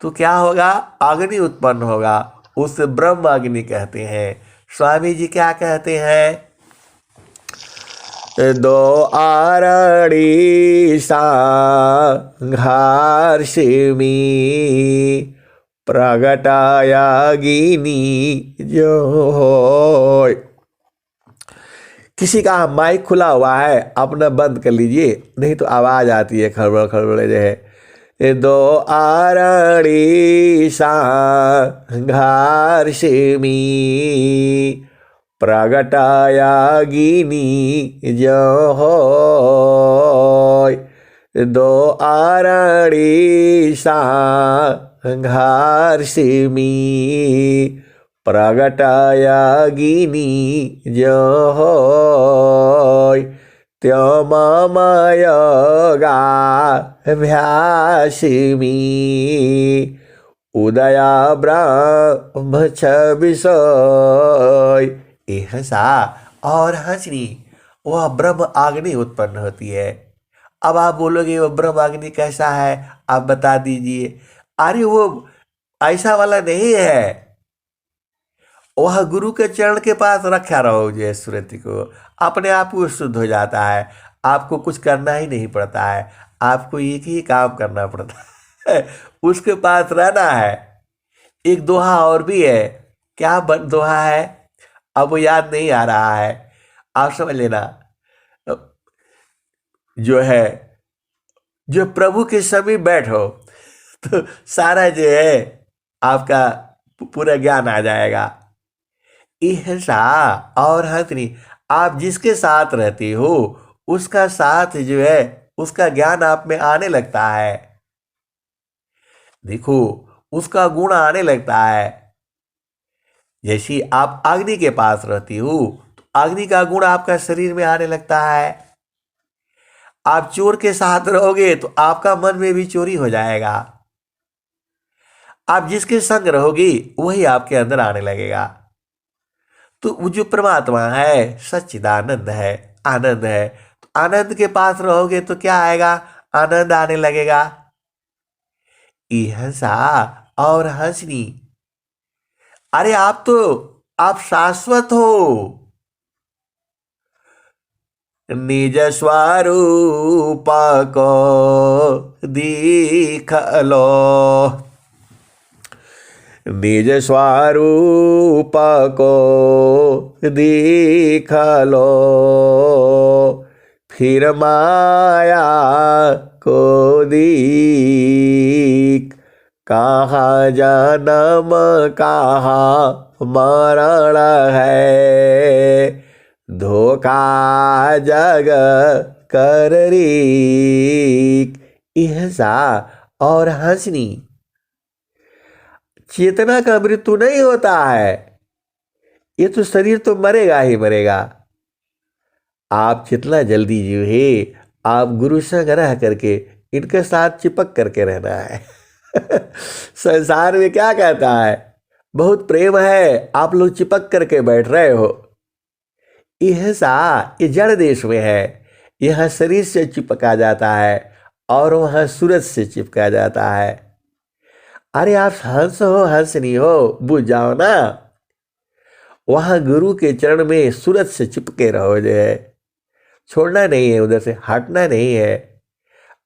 [SPEAKER 1] तो क्या होगा, अग्नि उत्पन्न होगा, उसे ब्रह्म अग्नि कहते हैं। स्वामी जी क्या कहते हैं, दो आरड़ी सांघारशिमी, प्रगटायागिनी जो होय। किसी का माइक खुला हुआ है, अपना बंद कर लीजिए, नहीं तो आवाज आती है खड़बड़ खड़बड़ जो है। दो आरड़ी सांघारशिमी, प्रगटायागिनी जो होय। दो आरड़ी सांघारशिमी, प्रगटायागिनी जो होय। त्यो ममयोगा भ्यासिमी, उदया ब्रह्म छबिसोय। यह सा और हंसनी, वह ब्रह्म अग्नि उत्पन्न होती है। अब आप बोलोगे वो ब्रह्म अग्नि कैसा है, आप बता दीजिए। अरे वो ऐसा वाला नहीं है, वह गुरु के चरण के पास रखा रहो जो स्मृति को, अपने आप वो शुद्ध हो जाता है। आपको कुछ करना ही नहीं पड़ता है, आपको एक ही काम करना पड़ता है, उसके पास रहना है। एक दोहा और भी है, क्या दोहा है, अब वो याद नहीं आ रहा है, आप समझ लेना। जो है, जो प्रभु के समीप बैठो तो सारा जो है आपका पूरा ज्ञान आ जाएगा। ihsa और हथनी, आप जिसके साथ रहते हो उसका साथ जो है, उसका ज्ञान आप में आने लगता है। देखो, उसका गुण आने लगता है। जैसे आप अग्नि के पास रहती हो तो अग्नि का गुण आपका शरीर में आने लगता है। आप चोर के साथ रहोगे तो आपका मन में भी चोरी हो जाएगा। आप जिसके संग रहोगी वही आपके अंदर आने लगेगा। तो वो जो परमात्मा है सच्चिदानंद है, आनंद है, तो आनंद के पास रहोगे तो क्या आएगा? आनंद आने लगेगा। हंसा और हंसनी, अरे आप शाश्वत हो। निज स्वरूप को दिख लो, निज स्वरूप को दिख लो, फिर माया को दीख। कहाँ जन्म कहाँ मरण है, धोखा जग कर रीक। ihsa और हंसनी, चेतना का मृत्यु नहीं होता है। ये तो शरीर तो मरेगा ही मरेगा। आप जितना जल्दी जो है, आप गुरु संग रह करके इनके साथ चिपक करके रहना है। संसार में क्या कहता है, बहुत प्रेम है, आप लोग चिपक करके बैठ रहे हो। ihsa ये जड़ देश में है, यह शरीर से चिपका जाता है और वहां सूरज से चिपका जाता है। अरे आप हंस हो, हंस नहीं हो, बुझ जाओ ना। वहां गुरु के चरण में सूरज से चिपके रहो, जो है छोड़ना नहीं है, उधर से हटना नहीं है।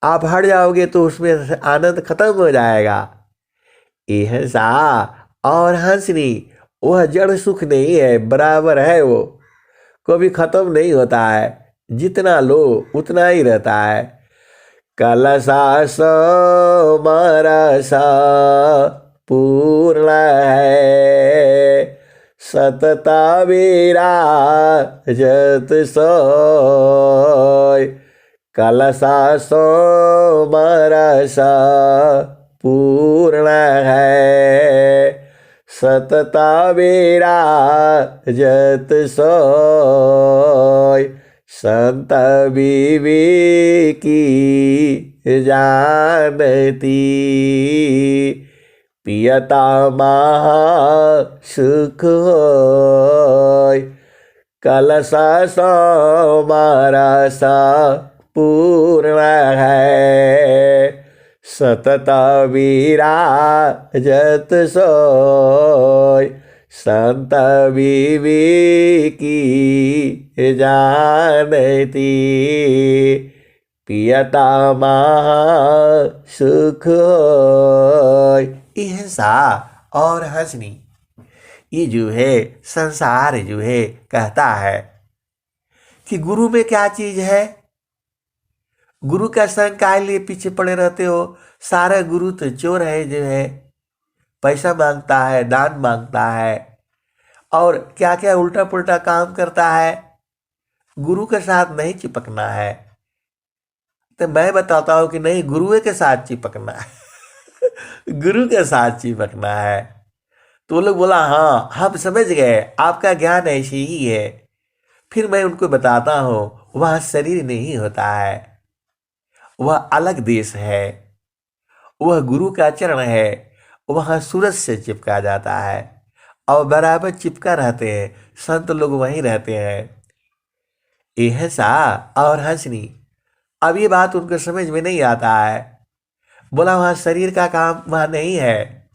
[SPEAKER 1] आप हट जाओगे तो उसमें से आनंद खत्म हो जाएगा। ihsa और हंसनी, वह जड़ सुख नहीं है, बराबर है, वो कभी खत्म नहीं होता है। जितना लो उतना ही रहता है। कलसा समरसा पूर्ण है, सतता विराजत सोय। कलसा समरसा पूर्ण है, सतता विराजत सोय। संत विवेकी जानती, पियता महा सुख होय। कलसा समरसा पूर्ण है, सतत विराजत सोय। संत विवेकी जानती, पियता महा सुख होय। ihsa और हंसनी, ये जो है संसार जो है कहता है कि गुरु में क्या चीज है। गुरु का संग काहे लिए पीछे पड़े रहते हो? सारा गुरु तो चोर है, जो है पैसा मांगता है, दान मांगता है और क्या क्या उल्टा पुल्टा काम करता है। गुरु के साथ नहीं चिपकना है। तो मैं बताता हूं कि नहीं, गुरु के साथ चिपकना है। गुरु के साथ चिपकना है। तो वो लोग बोला हाँ हम समझ गए, आपका ज्ञान ऐसे ही है। फिर मैं उनको बताता हूं वह शरीर नहीं होता है, वह अलग देश है, वह गुरु का चरण है, वह सूरज से चिपका जाता है और बराबर चिपका रहते हैं। संत लोग वहीं रहते हैं। ihsa और हंसनी, अब ये बात उनको समझ में नहीं आता है। बोला वहां शरीर का काम वहां नहीं है,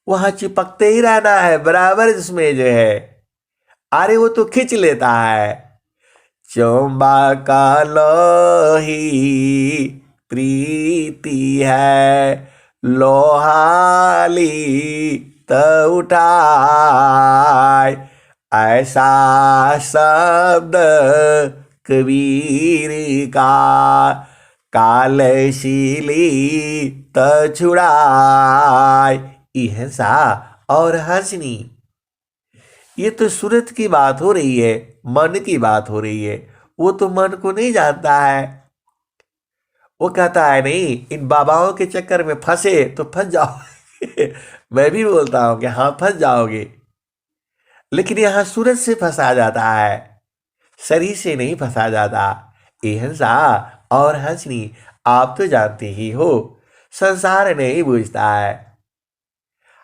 [SPEAKER 1] वहां चिपकते ही रहना है बराबर, जिसमें जो है अरे वो तो खींच लेता है। चौबा का लोही प्रीति है, लोहाली त उठाय। ऐसा शब्द कबीर का, कालशीली त छुड़ाय। ihsa और हंसनी, ये तो सूरत की बात हो रही है, मन की बात हो रही है। वो तो मन को नहीं जानता है। वो कहता है नहीं, इन बाबाओं के चक्कर में फंसे तो फंस जाओगे। मैं भी बोलता हूं कि हाँ फंस जाओगे, लेकिन यहां सूरत से फंसा जाता है, शरीर से नहीं फंसा जाता। ये हंसा और हंसनी, आप तो जानते ही हो, संसार नहीं बूझता है।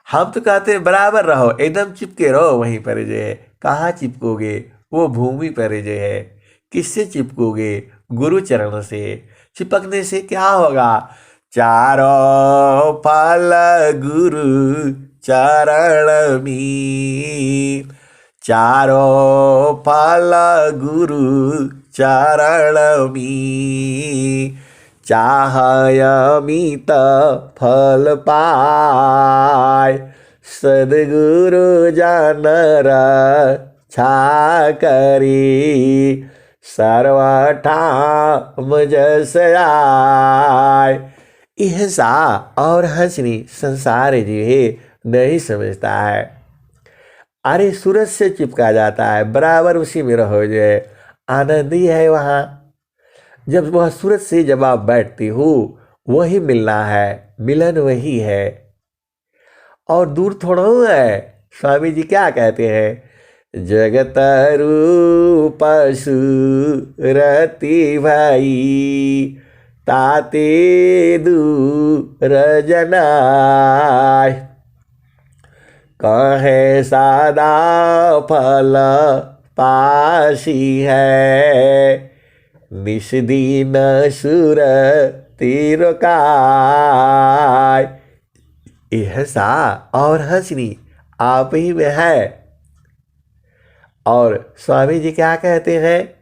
[SPEAKER 1] हम तो कहते हैं बराबर रहो, एकदम चिपके रहो वहीं पर जो है। कहाँ चिपकोगे, वो भूमि पर जो है। किससे चिपकोगे, गुरु चरण से। चिपकने से क्या होगा, चारों फल गुरु चरण में, चारों फल गुरु चरण में, चाहय अमित फल पाय, सदगुरु जन रक्षा करी, सर्वठाम जस आय। ऐसा और हंसनी संसार जो है नहीं समझता है। अरे सूरज से चिपका जाता है, बराबर उसी में रहो जो है। आनंद ही है वहाँ। जब वह सूरज से जब आप बैठते हो, वही मिलना है, मिलन वही है, और दूर थोड़ा है। स्वामी जी क्या कहते हैं, जगत रूप सुरति भाई, ताते दूर जनाय, कहे सदा फल पासी है, निष्दीन सुर तीर काय। ऐसा और हंसनी आप ही में है। और स्वामी जी क्या कहते हैं,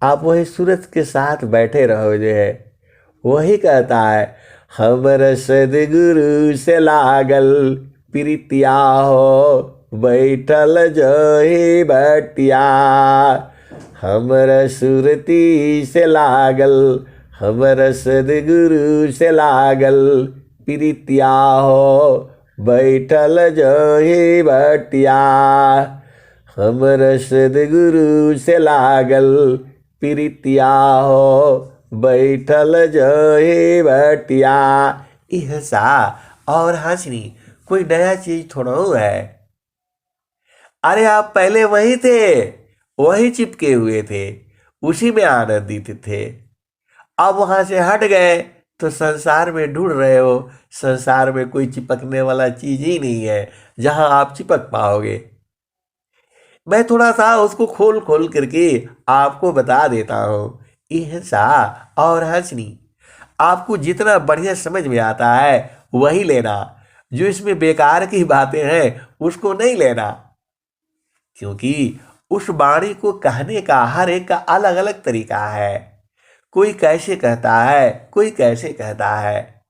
[SPEAKER 1] आप वही सूरज के साथ बैठे रहो जो है। वही कहता है, हमर सदगुरु से लागल प्रीतिया हो, बैठल जही बटिया, हमर सुरती से लागल, हमर सदगुरु से लागल प्रीतिया हो, बैठल जही बटिया, हमर सदगुरु से लागल प्रीतिया हो, बैठल जही बटिया। ऐसा और हंसनी कोई नया चीज थोड़ा है। अरे आप पहले वही थे, वही चिपके हुए थे, उसी में आनंदित थे। अब वहां से हट गए तो संसार में ढूंढ रहे हो। संसार में कोई चिपकने वाला चीज ही नहीं है जहां आप चिपक पाओगे। मैं थोड़ा सा उसको खोल खोल करके आपको बता देता हूं। ऐसा और हंसनी आपको जितना बढ़िया समझ में आता है वही लेना, जो इसमें बेकार की बातें हैं उसको नहीं लेना। क्योंकि उस वाणी को कहने का हर एक का अलग अलग तरीका है। कोई कैसे कहता है, कोई कैसे कहता है।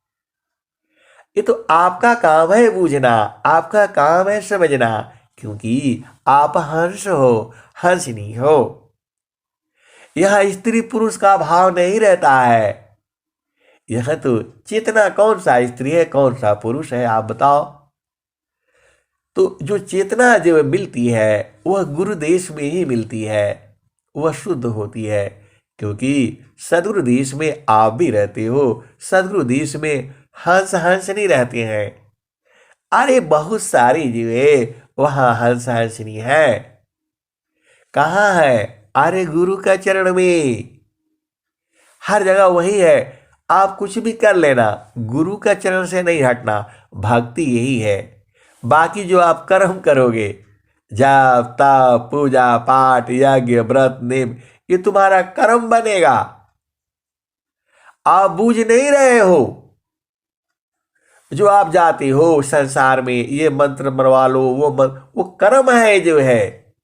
[SPEAKER 1] ये तो आपका काम है बूझना, आपका काम है समझना। क्योंकि आप हंस हो, हंसनी हो। यह स्त्री पुरुष का भाव नहीं रहता है। यह तो चेतना, कौन सा स्त्री है कौन सा पुरुष है आप बताओ। तो जो चेतना जो मिलती है वह गुरुदेश में ही मिलती है, वह शुद्ध होती है। क्योंकि सदगुरु देश में आप भी रहते हो, सदगुरु देश में हंस हंसनी रहते हैं। अरे बहुत सारी जो है वहां हंस हंसनी है। कहाँ है, अरे गुरु का चरण में, हर जगह वही है। आप कुछ भी कर लेना, गुरु का चरण से नहीं हटना। भक्ति यही है। बाकी जो आप कर्म करोगे, जाप तप पूजा पाठ यज्ञ व्रत नेम, ये तुम्हारा कर्म बनेगा। आप बूझ नहीं रहे हो। जो आप जाते हो संसार में, ये मंत्र मरवा लो, वो कर्म है जो है।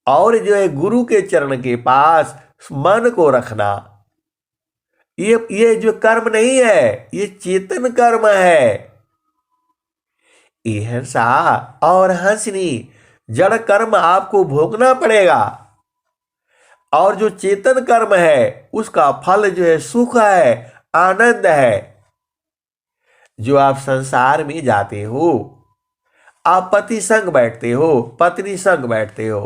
[SPEAKER 1] और जो है गुरु के चरण के पास मन को रखना, ये जो कर्म नहीं है, ये चेतन कर्म है। ऐसा और हंसनी जड़ कर्म आपको भोगना पड़ेगा। और जो चेतन कर्म है उसका फल जो है सुख है, आनंद है। जो आप संसार में जाते हो, आप पति संग बैठते हो, पत्नी संग बैठते हो,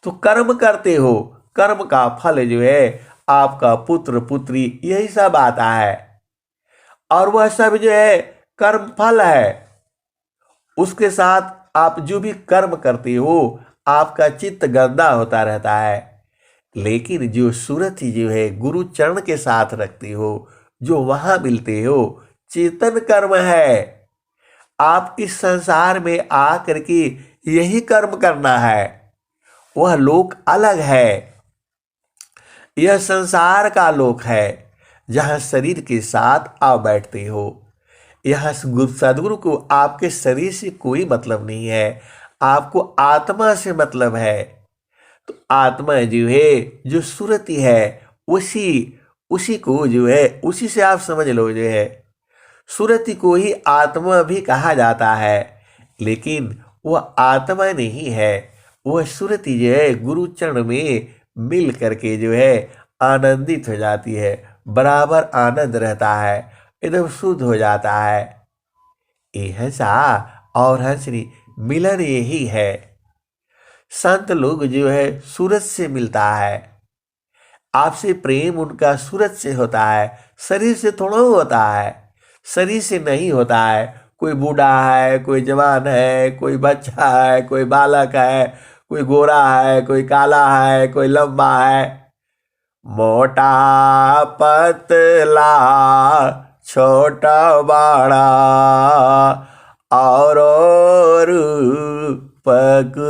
[SPEAKER 1] तो कर्म करते हो, कर्म का फल जो है आपका पुत्र पुत्री यही सब आता है। और वह सब जो है कर्म फल है। उसके साथ आप जो भी कर्म करते हो आपका चित्त गंदा होता रहता है। लेकिन जो सूरत जो है गुरु चरण के साथ रखते हो, जो वहां मिलते हो, चेतन कर्म है। आप इस संसार में आ करके यही कर्म करना है। वह लोक अलग है, यह संसार का लोक है जहां शरीर के साथ आ बैठते हो। यह सदगुरु को आपके शरीर से कोई मतलब नहीं है, आपको आत्मा से मतलब है। तो आत्मा जो है जो सुरति है, उसी उसी को जो है उसी से आप समझ लो जो है सुरति को ही आत्मा भी कहा जाता है। लेकिन वह आत्मा नहीं है, वह सुरति जो है गुरु चरण में मिल करके जो है आनंदित हो जाती है, बराबर आनंद रहता है, एकदम शुद्ध हो जाता है। यह सा और हंसनी मिलन यही है। संत लोग जो है सूरज से मिलता है, आपसे प्रेम उनका सूरज से होता है, शरीर से थोड़ा होता है, शरीर से नहीं होता है। कोई बूढ़ा है, कोई जवान है, कोई बच्चा है, कोई बालक है, कोई गोरा है, कोई काला है, कोई लंबा है, मोटा पतला, छोटा बड़ा, और रूप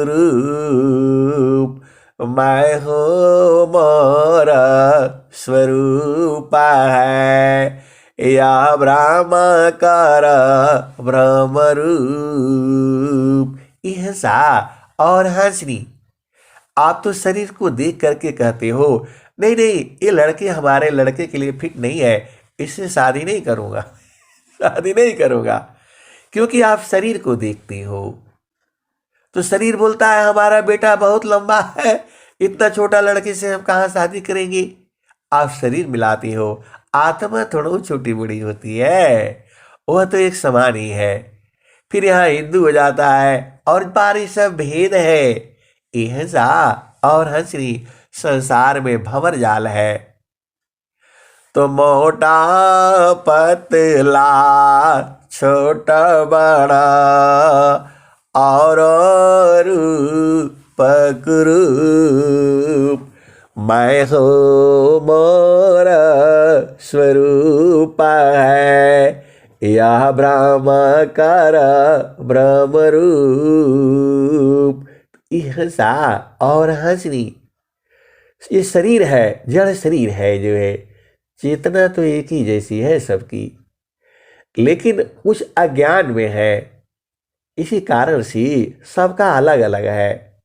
[SPEAKER 1] रूप, मैं हूँ मोरा स्वरूप है, या ब्रह्म कर ब्रह्म रूप। यह सा और हंसनी। आप तो शरीर को देख करके कहते हो नहीं नहीं ये लड़के हमारे लड़के के लिए फिट नहीं है, इससे शादी नहीं करूंगा शादी नहीं करूंगा। क्योंकि आप शरीर को देखते हो। तो शरीर बोलता है हमारा बेटा बहुत लंबा है, इतना छोटा लड़के से हम कहाँ शादी करेंगे। आप शरीर मिलाते हो, आत्मा थोड़ा छोटी बड़ी होती है, वह तो एक समान ही है। फिर यहाँ हिंदू हो जाता है और बारी सब भेद है। यह सा और हंसनी संसार में भंवर जाल है। तो मोटा पतला, छोटा बड़ा, और रूप रूप, मैं हो मोरा स्वरूप है, यह ब्रह्म कर ब्रह्म रूप। यह सा और हंसनी। ये शरीर है, जड़ शरीर है जो है, चेतना तो एक ही जैसी है सबकी, लेकिन कुछ अज्ञान में है, इसी कारण से सबका अलग अलग है।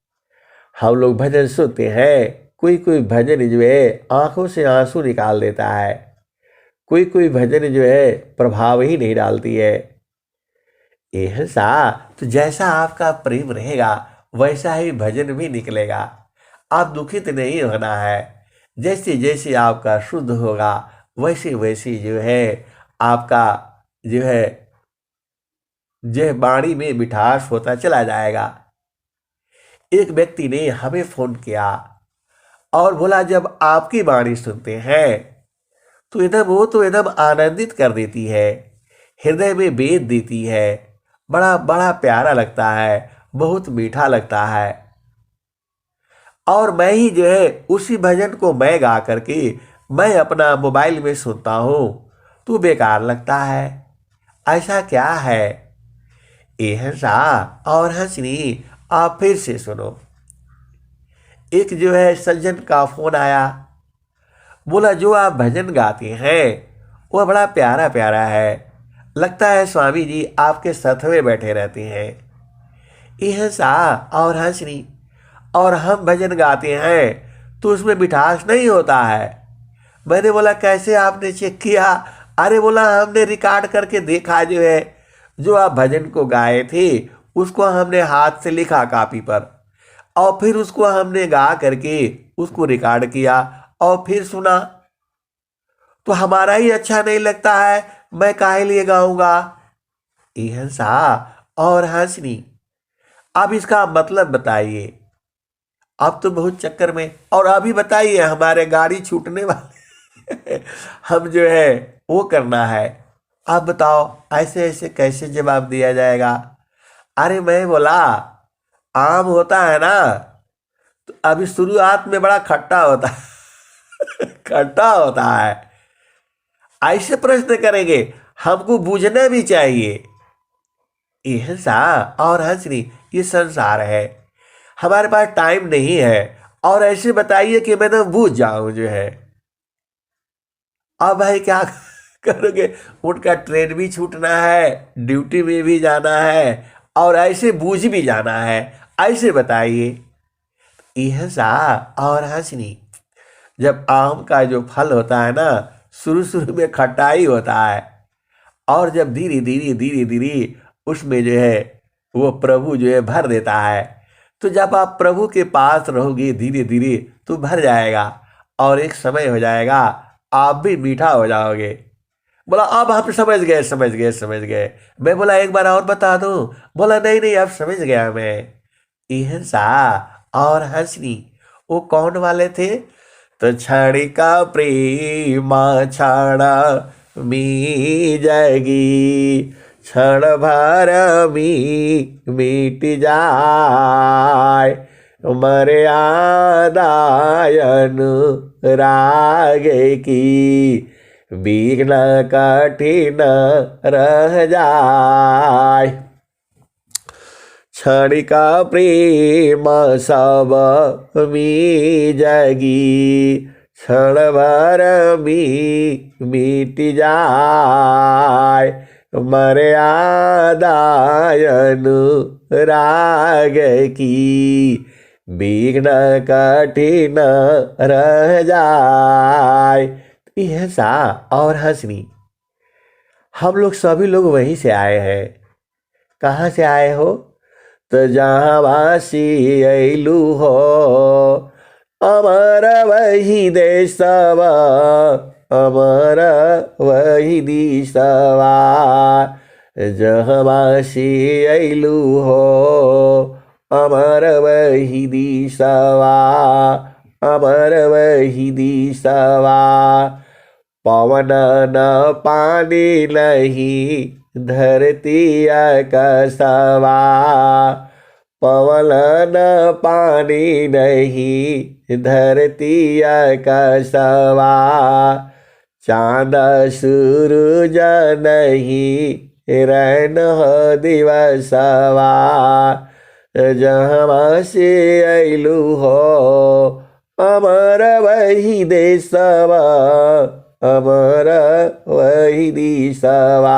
[SPEAKER 1] हम लोग भजन सुनते हैं, कोई कोई भजन जो है आंखों से आंसू निकाल देता है, कोई कोई भजन जो है प्रभाव ही नहीं डालती है। यह सा तो जैसा आपका प्रेम रहेगा वैसा ही भजन भी निकलेगा। आप दुखित नहीं होना है, जैसे जैसे आपका शुद्ध होगा वैसे वैसे जो है आपका जो है वाणी में मिठास होता चला जाएगा। एक व्यक्ति ने हमें फोन किया और बोला जब आपकी वाणी सुनते हैं तो एकदम आनंदित कर देती है, हृदय में बेद देती है, बड़ा बड़ा प्यारा लगता है, बहुत मीठा लगता है। और मैं ही जो है उसी भजन को मैं गा करके मैं अपना मोबाइल में सुनता हूँ तो बेकार लगता है। ऐसा क्या है। यह सा और हंसनी। आप फिर से सुनो। एक जो है सज्जन का फोन आया, बोला जो आप भजन गाते हैं वह बड़ा प्यारा प्यारा है, लगता है स्वामी जी आपके साथ में बैठे रहते हैं। यह सा और हंसनी। और हम भजन गाते हैं तो उसमें मिठास नहीं होता है। मैंने बोला कैसे आपने चेक किया। अरे बोला हमने रिकॉर्ड करके देखा जो है जो आप भजन को गाए थे उसको हमने हाथ से लिखा कापी पर, और फिर उसको हमने गा करके उसको रिकॉर्ड किया और फिर सुना तो हमारा ही अच्छा नहीं लगता है, मैं काहे लिए गाऊंगा। यह सा और हंसनी, अब इसका मतलब बताइए। अब तो बहुत चक्कर में, और अभी बताइए हमारे गाड़ी छूटने वाले हम जो है वो करना है। आप बताओ ऐसे ऐसे कैसे जवाब दिया जाएगा। अरे मैं बोला आम होता है ना, तो अभी शुरुआत में बड़ा खट्टा होता है खट्टा होता है। ऐसे प्रश्न करेंगे, हमको बूझना भी चाहिए। यह सा और हंसनी, ये संसार है, हमारे पास टाइम नहीं है। और ऐसे बताइए कि मैं तो बूझ जाऊं जो है। अब भाई क्या करोगे, उनका ट्रेन भी छूटना है, ड्यूटी में भी जाना है, और ऐसे बूझ भी जाना है। ऐसे बताइए। यह सा और हंसनी, जब आम का जो फल होता है ना, शुरू शुरू में खट्टाई होता है, और जब धीरे धीरे धीरे धीरे उसमें जो है वो प्रभु जो है भर देता है, तो जब आप प्रभु के पास रहोगे धीरे धीरे तो भर जाएगा, और एक समय हो जाएगा आप भी मीठा हो जाओगे। बोला अब हम समझ गए समझ गए समझ गए। मैं बोला एक बार और बता दूं। बोला नहीं नहीं अब समझ गया मैं। इहसा और हंसनी, वो कौन वाले थे। तो क्षणिका प्रेमा छाड़ा मी जाएगी, क्षण भर मी मिट जाए, मर्यादायन राग की विघ्न कठिन रह जाए। क्षणिका प्रेम सब मी जगी, क्षण भर मी मिट जाए, मर्यादायन राग की विघ्न कठिन रह जाए। यह सा और हंसनी, हम लोग सभी लोग वहीं से आए हैं। कहाँ से आए हो। तो जहाँ वासी ऐलू हो, अमर वही देशवा, अमर वही दिशवा, जहाँ वासी ऐलू हो, अमर वही दिशवा, अमर वही दिशवा, पवन न पानी नहीं धरती आकाशवा, पवन न पानी नहीं धरती आकाशवा, चांद सूरज नहीं रैन दिवसवा, जहाँ से ऐलू हो, अमर वही देशवा, अमर वही दिशवा,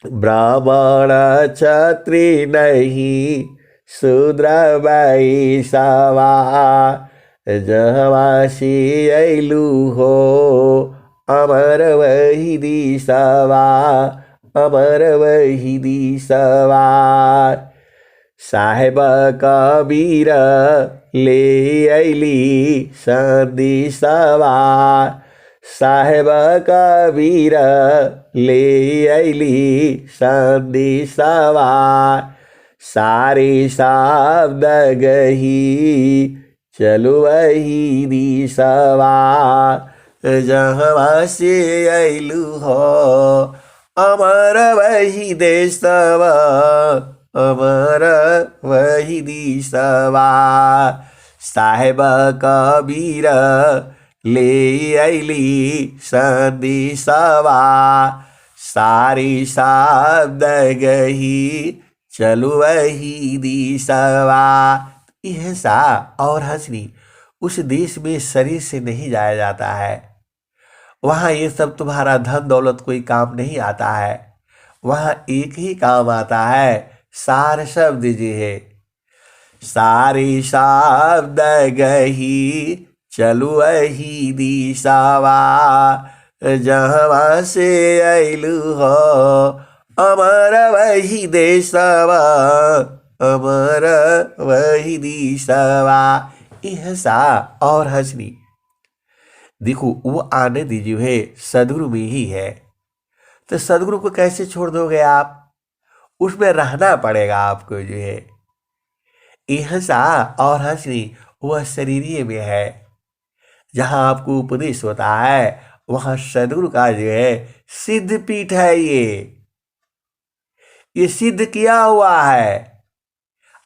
[SPEAKER 1] ब्राह्मण क्षत्रि नहीं शूद्र वैश्यवा, जहाँ से ऐलू हो, अमर वही दिशवा, अमर वही दिशवा, साहेब कबीर ले ऐली संदेशवा, साहेब कबीर ले ऐली संदेशवा, सारे शब्द गही चलो वही दिशवा, जहाँ से ऐलू हो, अमर वही देशवा, अमर वही दिशवा, साहेब कबीर ले ऐली संदेशवा, सारी शब्द गही चलो वही दिशवा। यह सा और हंसनी, उस देश में शरीर से नहीं जाया जाता है। वहाँ ये सब तुम्हारा धन दौलत कोई काम नहीं आता है। वहाँ एक ही काम आता है, सार शब्द जी है। सारी शब्द गही चलू वही दिशावा, जहाँ से ऐलू हो, अमर वही देशवा, अमर वही दिशवा। यह सा और हंसनी, देखो वो आनंद जो है सदगुरु में ही है। तो सदगुरु को कैसे छोड़ दोगे आप? उसमें रहना पड़ेगा आपको जो है। इहसा और हंसनी वह शरीर में है। जहां आपको उपदेश होता है वहां सदगुरु का जो है सिद्ध पीठ है। ये सिद्ध किया हुआ है।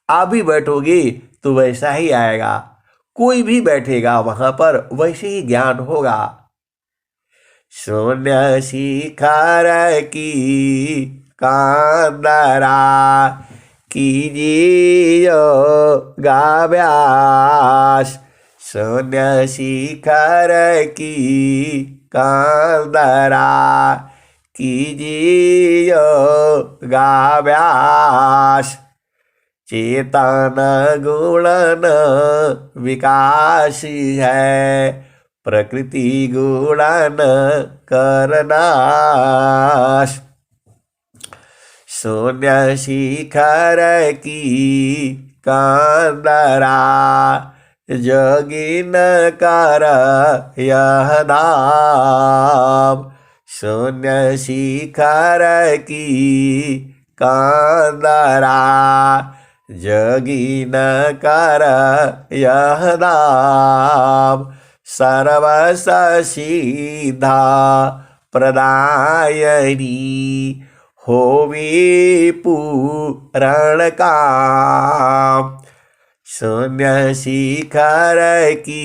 [SPEAKER 1] आप भी बैठोगे तो वैसा ही आएगा, कोई भी बैठेगा वहां पर वैसे ही ज्ञान होगा। शून्य शिखर की कांदरा कीजिए गाव्यास। शून्य शिखर की कांदरा कीजिए गाव्यास। चेतन गुणन विकास है, प्रकृति गुणन करनाश। शून्य शिखर की कांदरा जोगिन कर यह नाम। शून्य शिखर की कांदरा जोगिन कर यह नाम। सर्वस सिद्धा प्रदायनी होवे पूरण काम। शून्य शिखर की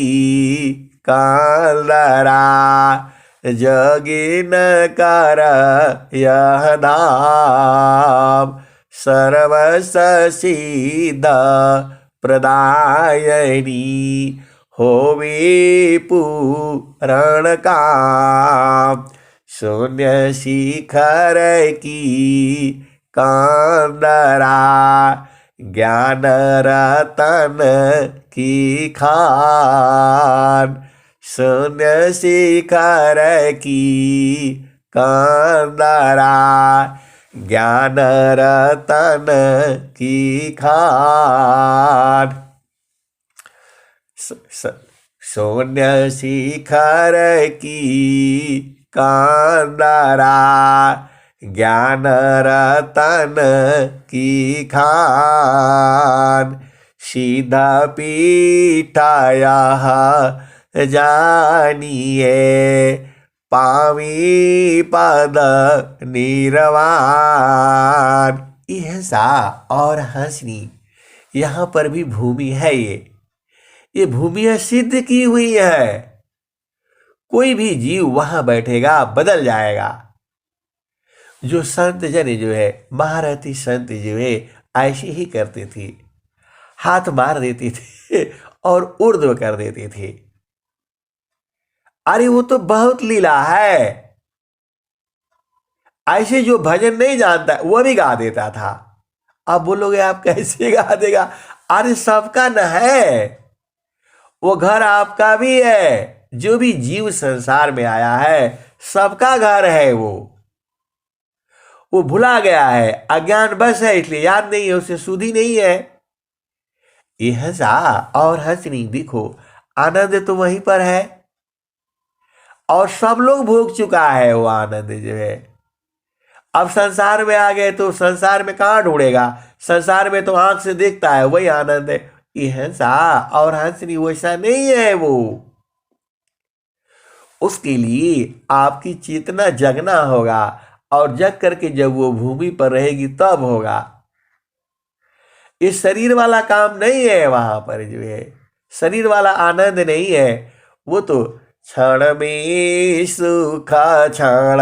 [SPEAKER 1] कांदरा जोगिन कर यह नाम। सर्वस सिद्ध प्रदायनी होवे पूरण काम। शून्य शिखर की कांदरा ज्ञान रतन की खान। शून्य शिखर की कांदरा ज्ञान रतन की खान। शून्य शिखर की कांदरा ज्ञान रतन की खान। सीधा पीठाया जानिए पावी पद निर्वाण। इहसा और हंसनी यहाँ पर भी भूमि है। ये भूमि सिद्ध की हुई है। कोई भी जीव वहां बैठेगा बदल जाएगा। जो संत जन जो है महारथी संत जो है ऐसे ही करते थे, हाथ मार देते थे और ऊर्ध्व कर देते थे। अरे वो तो बहुत लीला है। ऐसे जो भजन नहीं जानता वो भी गा देता था। अब बोलोगे आप कैसे गा देगा? अरे सबका न है, वो घर आपका भी है। जो भी जीव संसार में आया है सबका घर है। वो भुला गया है, अज्ञान बस है, इसलिए याद नहीं है, उसे सुधी नहीं है। ये हंसा और हंसनी देखो, आनंद तो वहीं पर है और सब लोग भोग चुका है वो आनंद जो है। अब संसार में आ गए तो संसार में कहां ढूंढेगा? संसार में तो आंख से देखता है वही आनंद है। ये हंसा और हंसनी वैसा नहीं है। वो उसके लिए आपकी चेतना जगना होगा और जग करके जब वो भूमि पर रहेगी तब होगा। ये शरीर वाला काम नहीं है। वहां पर जो है शरीर वाला आनंद नहीं है। वो तो क्षण में सुख क्षण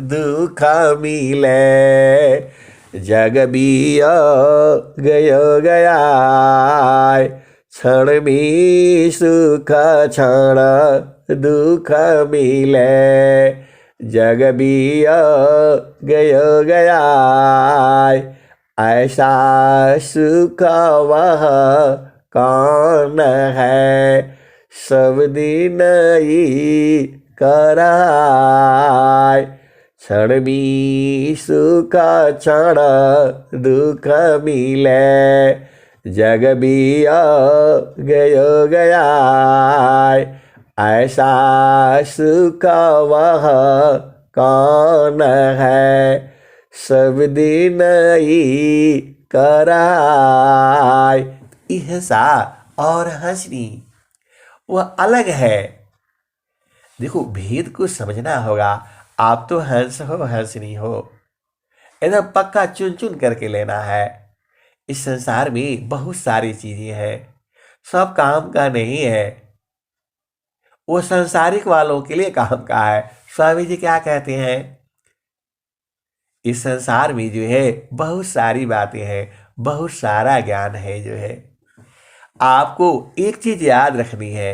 [SPEAKER 1] दुख मिले, जग बिया गयो गया। क्षण में सुख क्षण दुख मिले, जग बिया गयो गया। ऐसा सुख वह कौन है, सब दिन ही कराय। क्षण में सुख क्षण दुख मिले, जग बिया गयो गया। ऐसा सुख वह कौन है, सब दिन ही कराय। इहसा और हंसनी वह अलग है। देखो भेद को समझना होगा। आप तो हंस हो, हंसनी हो, एकदम पक्का चुन चुन करके लेना है। इस संसार में बहुत सारी चीजें हैं, सब काम का नहीं है। वो संसारिक वालों के लिए काम का है। स्वामी जी क्या कहते हैं, इस संसार में जो है बहुत सारी बातें हैं, बहुत सारा ज्ञान है जो है। आपको एक चीज याद रखनी है,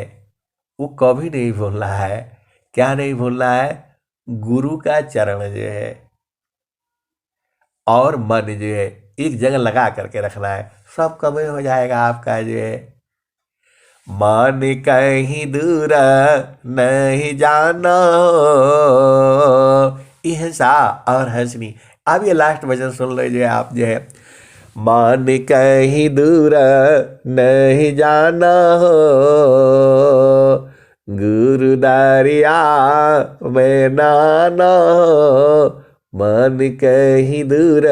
[SPEAKER 1] वो कभी नहीं भूलना है। क्या नहीं भूलना है, गुरु का चरण जो है और मन जो है एक जगह लगा करके रखना है, सब कम हो जाएगा आपका जो है। मन कहीं दूर नहीं जाना, इहसा और हंसनी। अब ये लास्ट वचन सुन लो जो है आप जो है, मन कहीं दूर नहीं जाना हो, गुरु दरिया में नाना हो, मन कहीं दूर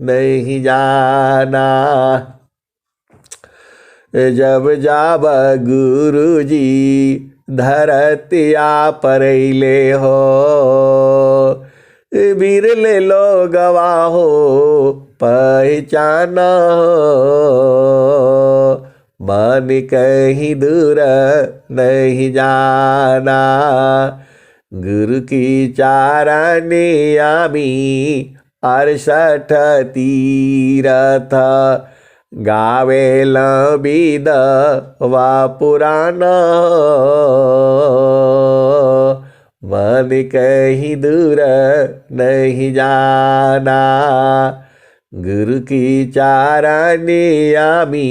[SPEAKER 1] नहीं जाना। जब जाब गुरु जी धरतिया परैले हो, बिरले लो गवाहो पहचाना हो, मन कहीं दूर नहीं जाना। गुरु की चारणी आमी 68 तीरथ, गावेल बिद वा पुराण, मन कहीं दूर नहीं जाना। गुरु की चारणी आमी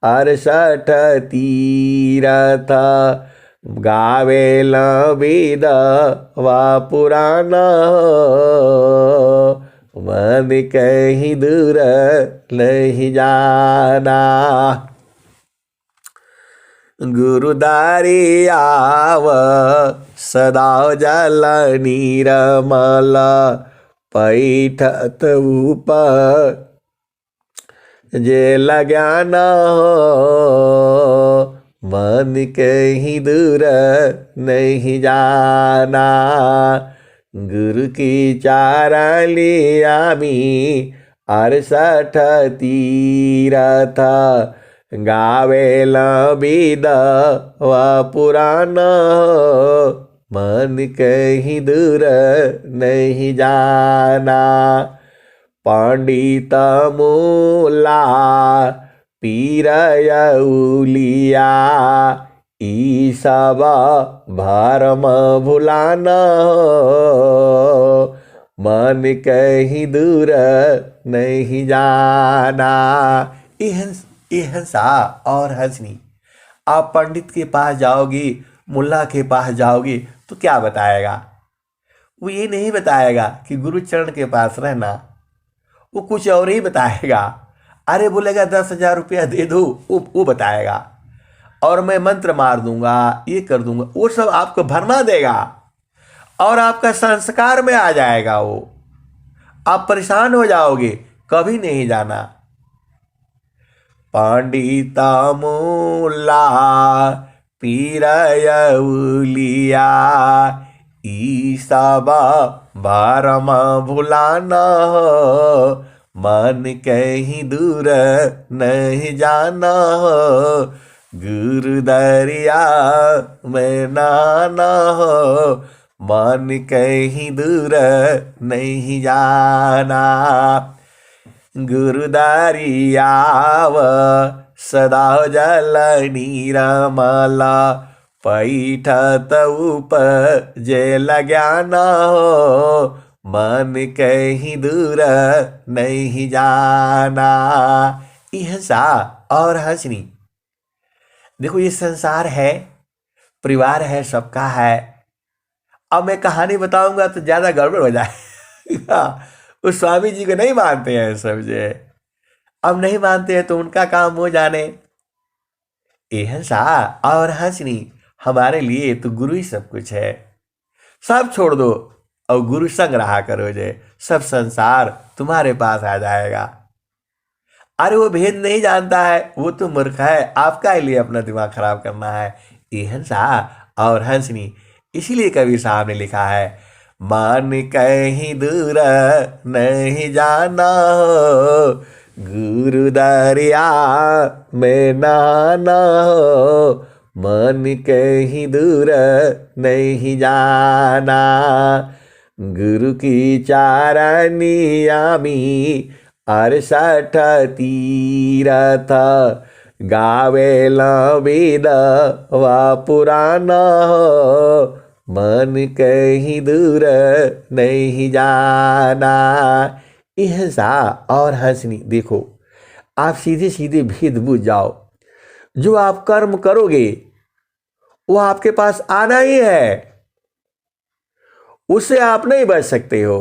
[SPEAKER 1] 68 तीरथ, गावेल बिद वा पुराण, मन कहीं दूर नहीं जाना। गुरुदारी आव सदा जल नीरमल, पैठत ऊपर जे ज्ञान हो, मन कहीं दूर नहीं जाना। गुरु की चारणी आमी 68 तीरथ, गावेल बिद वा पुराण, मन कहीं दूर नहीं जाना। पंडित मूला पीरय उलिया, ई सब भरम भुलाना, मन कहीं दूर नहीं जाना। इहंसा और हंसनी। आप पंडित के पास जाओगी, मुल्ला के पास जाओगी तो क्या बताएगा, वो ये नहीं बताएगा कि गुरु चरण के पास रहना, वो कुछ और ही बताएगा। अरे बोलेगा 10,000 रुपया दे दो, वो बताएगा, और मैं मंत्र मार दूंगा, ये कर दूंगा, वो सब आपको भरमा देगा और आपका संस्कार में आ जाएगा वो। आप परेशान हो जाओगे, कभी नहीं जाना। पंडित मूला पीरय उलिया, ई सब भरम भुलाना, मन कहीं दूर नहीं जाना। गुरु दरिया में नाना, मन कहीं दूर नहीं जाना। गुरु दरियाव सदा जल नीरमल, पैठत उपजे ज्ञान हो, मन कहीं दूर नहीं जाना। इहसा और हंसनी। देखो ये संसार है, परिवार है, सबका है। अब मैं कहानी बताऊंगा तो ज्यादा गड़बड़ हो जाएगा। उस स्वामी जी को नहीं मानते हैं समझे, अब नहीं मानते हैं तो उनका काम हो जाने। एहसा और हंसनी, हमारे लिए तो गुरु ही सब कुछ है। सब छोड़ दो, और गुरु संग रहा करो जे, सब संसार तुम्हारे पास आ जाएगा। अरे वो भेद नहीं जानता है, वो तो मूर्ख है, आपका लिए अपना दिमाग खराब करना है। ये हंसा और हंसनी, इसीलिए कवि साहब ने लिखा है, मान कहीं दूर नहीं जाना हो, गुरु दरिया में नहाना हो, मन कहीं दूर नहीं जाना, गुरु की चारनियामी 68 तीरथ, गावेला वेद व पुराण हो, मन कहीं दूर नहीं जाना। हंसा और हंसनी, देखो आप सीधे सीधे भेद बुझ जाओ। जो आप कर्म करोगे वो आपके पास आना ही है, उससे आप नहीं बच सकते हो।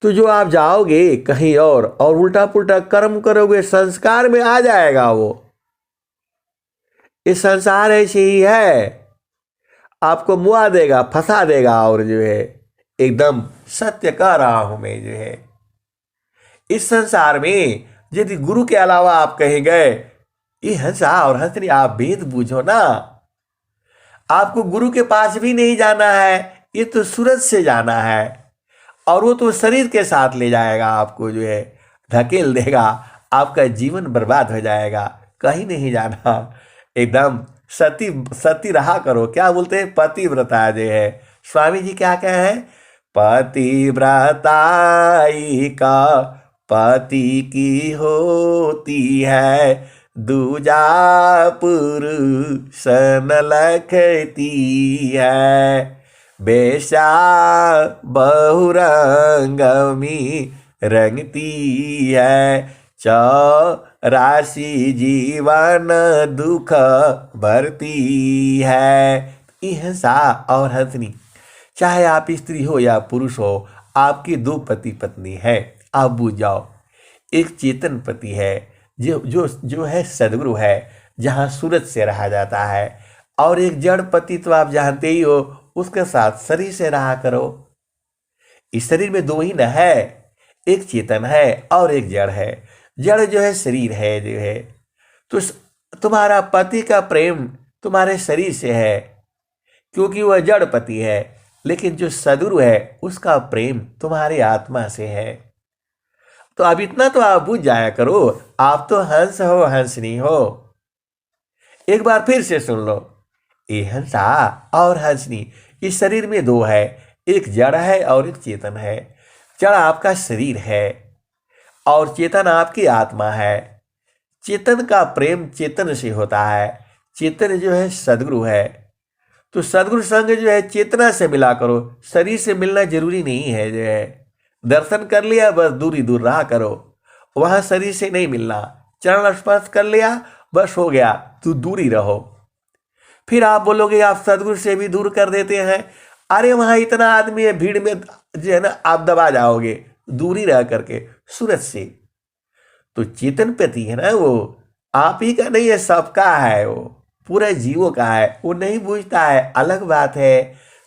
[SPEAKER 1] तो जो आप जाओगे कहीं और उल्टा पुल्टा कर्म करोगे, संस्कार में आ जाएगा वो। इस संसार ऐसे ही है, आपको मुआ देगा, फंसा देगा। और जो है एकदम सत्य कह रहा हूं मैं, जो है इस संसार में यदि गुरु के अलावा आप कहीं गए, ये हंसा और हंसनी, आप भेद बूझो ना। आपको गुरु के पास भी नहीं जाना है, ये तो सूरज से जाना है, और वो तो शरीर के साथ ले जाएगा आपको, जो है धकेल देगा, आपका जीवन बर्बाद हो जाएगा। कहीं नहीं जाना, एकदम सती सती रहा करो। क्या बोलते हैं, पतिव्रता जो है, स्वामी जी क्या कहे हैं, पतिव्रताई का पति की होती है, दूजा पुरुष न लखती है, बेशा बहुरंगमी रंगती है, 84 जीवन दुख भरती है। हंसा और हंसनी, चाहे आप स्त्री हो या पुरुष हो, आपकी 2 पति पत्नी है, आप बूझ जाओ। एक चेतन पति है, जो है सदगुरु है, जहाँ सूरज से रहा जाता है, और एक जड़ पति तो आप जानते ही हो, उसके साथ शरीर से रहा करो। इस शरीर में 2 ही न है, एक चेतन है और एक जड़ है। जड़ जो है शरीर है, जो है तो तुम्हारा पति का प्रेम तुम्हारे शरीर से है, क्योंकि वह जड़ पति है, लेकिन जो सदगुरु है उसका प्रेम तुम्हारी आत्मा से है। तो अब इतना तो आप बुझ जाया करो, आप तो हंस हो, हंसनी हो। एक बार फिर से सुन लो, ये हंसा और हंसनी, इस शरीर में 2 है, एक जड़ है और एक चेतन है। जड़ आपका शरीर है और चेतन आपकी आत्मा है। चेतन का प्रेम चेतन से होता है, चेतन जो है सदगुरु है। तो सदगुरु संग जो है चेतना से मिला करो, शरीर से मिलना जरूरी नहीं है। जो है दर्शन कर लिया, बस दूरी दूर रहा करो, वहां शरीर से नहीं मिलना। चरण स्पर्श कर लिया, बस हो गया, तू दूरी रहो। फिर आप बोलोगे आप सदगुरु से भी दूर कर देते हैं, अरे वहां इतना आदमी है, भीड़ में जो है ना आप दबा जाओगे, दूरी रह करके सूरज से। तो चेतन पति है ना, वो आप ही का नहीं है, सबका है, वो पूरे जीवों का है, वो नहीं बूझता है, अलग बात है।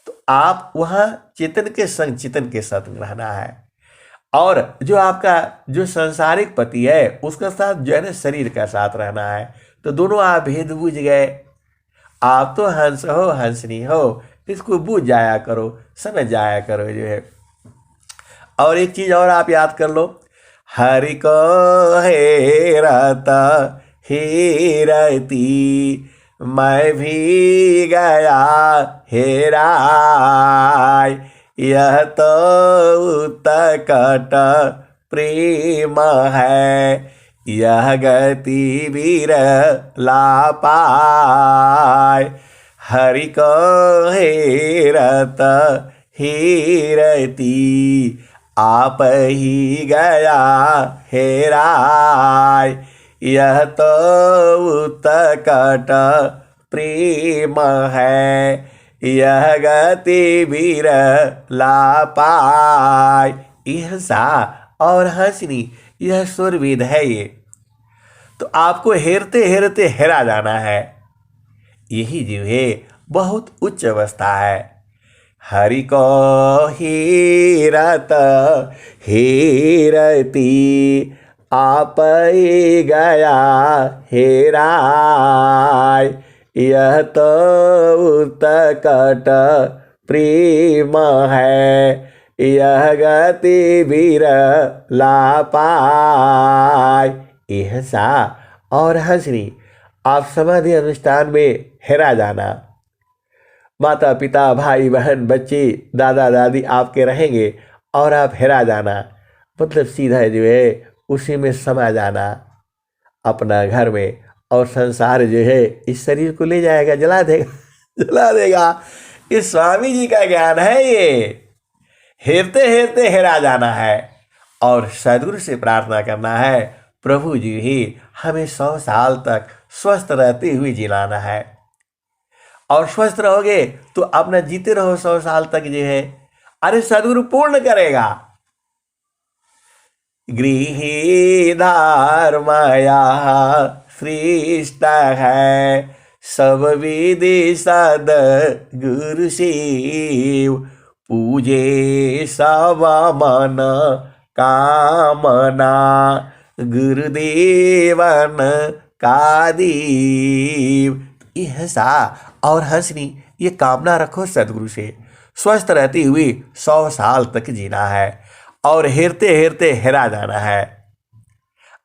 [SPEAKER 1] तो आप वहां चेतन के संग, चेतन के साथ रहना है। और जो आपका जो सांसारिक पति है, उसका साथ जो है ना शरीर का साथ रहना है। तो दोनों आप भेद बूझ गए। आप तो हंस हो, हंसनी हो, इसको बूझ जाया करो, समझ जाया करो, जो है। और एक चीज और आप याद कर लो, हरि को हेरता हेरती, मैं भी गया हेराय, यह तो उत्कट प्रेम है, यह गति विरला पाय, हरि को हेरत हेरती, आप ही गया हेराय, यह तो उत्कट प्रेम है, यह गति विरला पाय। हंसा और हंसनी, यह सुरविद है ये। तो आपको हेरते हेरते हेरा जाना है। यही जो है बहुत उच्च अवस्था है। हरि को हीरत हीरती आप ही गया हेराय। यह तो उत्कट प्रेम है, यह गति बिरला पाय। यह सा और हंसनी आप समाधि अनुष्ठान में हेरा जाना। माता पिता भाई बहन बच्चे दादा दादी आपके रहेंगे और आप हेरा जाना, मतलब सीधा जो है उसी में समा जाना अपना घर में। और संसार जो है इस शरीर को ले जाएगा, जला देगा जला देगा। इस स्वामी जी का ज्ञान है ये। हेरते हेरते हेरा जाना है और सदगुरु से प्रार्थना करना है, प्रभु जी ही हमें 100 साल तक स्वस्थ रहते हुए जिलाना है। और स्वस्थ रहोगे तो अपना जीते रहो 100 साल तक जो है, अरे सदगुरु पूर्ण करेगा। गृहीधार माया श्रेष्ठ है, सब विधि सद गुरु शिव। पूजे सब मन कामना, गुरुदेवन का दीव। यह सा और हंसनी ये कामना रखो सदगुरु से, स्वस्थ रहती हुई 100 साल तक जीना है और हेरते हेरते हेरा जाना है।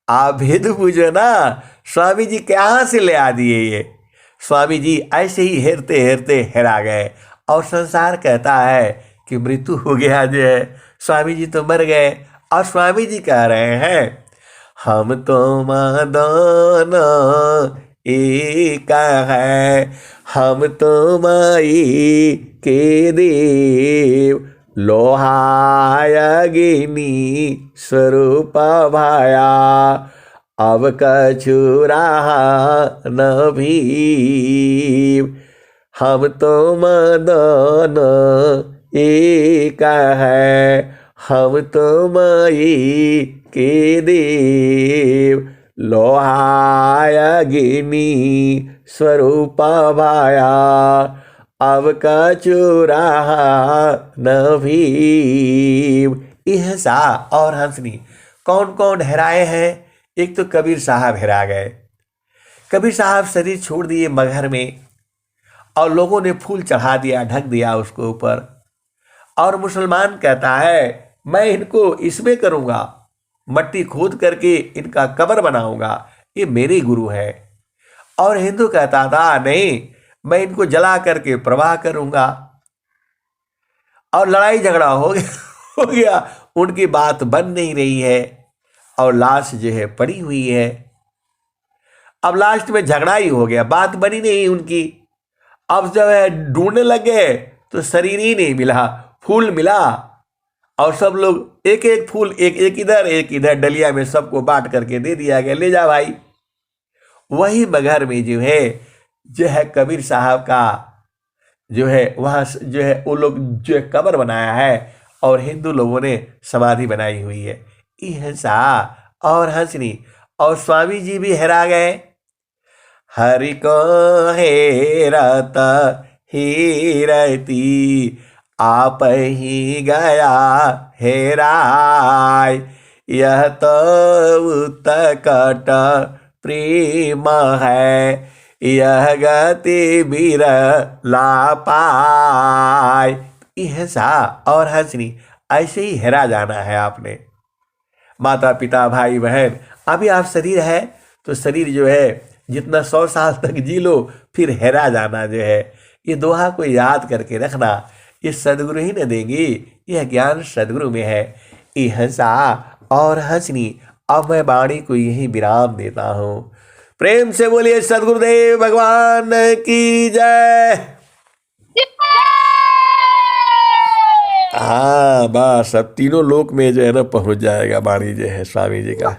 [SPEAKER 1] आप भेद पूछो ना, स्वामी जी कहाँ से ले आ दिए ये। स्वामी जी ऐसे ही हेरते हेरते हेरा गए और संसार कहता है कि मृत्यु हो गया जो है, स्वामी जी तो मर गए। और स्वामी जी कह रहे हैं हम तो मदन एक है, हम तो माई के देव। लोहाय अग्नि स्वरूप भाया, अब कछु रहा न भीव। हम तो मदन एक है, हम तो माई के देव। लोहाय अग्नि स्वरूप भाया, अब कछु रहा न भीव। यह सा और हंसनी कौन कौन हेराए हैं। एक तो कबीर साहब हेरा गए। कबीर साहब शरीर छोड़ दिए मगहर में और लोगों ने फूल चढ़ा दिया, ढक दिया उसको ऊपर। और मुसलमान कहता है मैं इनको इसमें करूंगा, मट्टी खोद करके इनका कब्र बनाऊंगा, ये मेरे गुरु है। और हिंदू कहता था नहीं, मैं इनको जला करके प्रवाह करूंगा। और लड़ाई झगड़ा हो गया, उनकी बात बन नहीं रही है और लाश जो है पड़ी हुई है। अब लास्ट में झगड़ा ही हो गया, बात बनी नहीं उनकी। अब जब है ढूंढने लगे तो शरीर ही नहीं मिला, फूल मिला। और सब लोग एक एक फूल, एक एक इधर एक इधर डलिया में सबको बांट करके दे दिया गया, ले जा भाई। वही मगहर में जो है कबीर साहब का जो है वहाँ जो है वो लोग जो है कब्र बनाया है और हिंदू लोगों ने समाधि बनाई हुई है। यह सा और हंसनी और स्वामी जी भी हेरा गए। हरि को हेरत हीरती, आप ही गया हेराय। यह तो उत्कट प्रेम है, यह गति बिरला पाय। यह सा और हंसनी ऐसे ही हेरा जाना है आपने। माता पिता भाई बहन, अभी आप शरीर है तो शरीर जो है जितना 100 साल तक जी लो, फिर हेरा जाना जो है। ये दोहा को याद करके रखना, ये सदगुरु ही न देंगे, यह ज्ञान सदगुरु में है। यह सा और हंसनी। अब मैं वाणी को यही विराम देता हूँ। प्रेम से बोलिए सदगुरुदेव भगवान की जय। हाँ बस अब तीनों लोक में जो है ना पहुंच जाएगा वाणी जो है स्वामी जी का।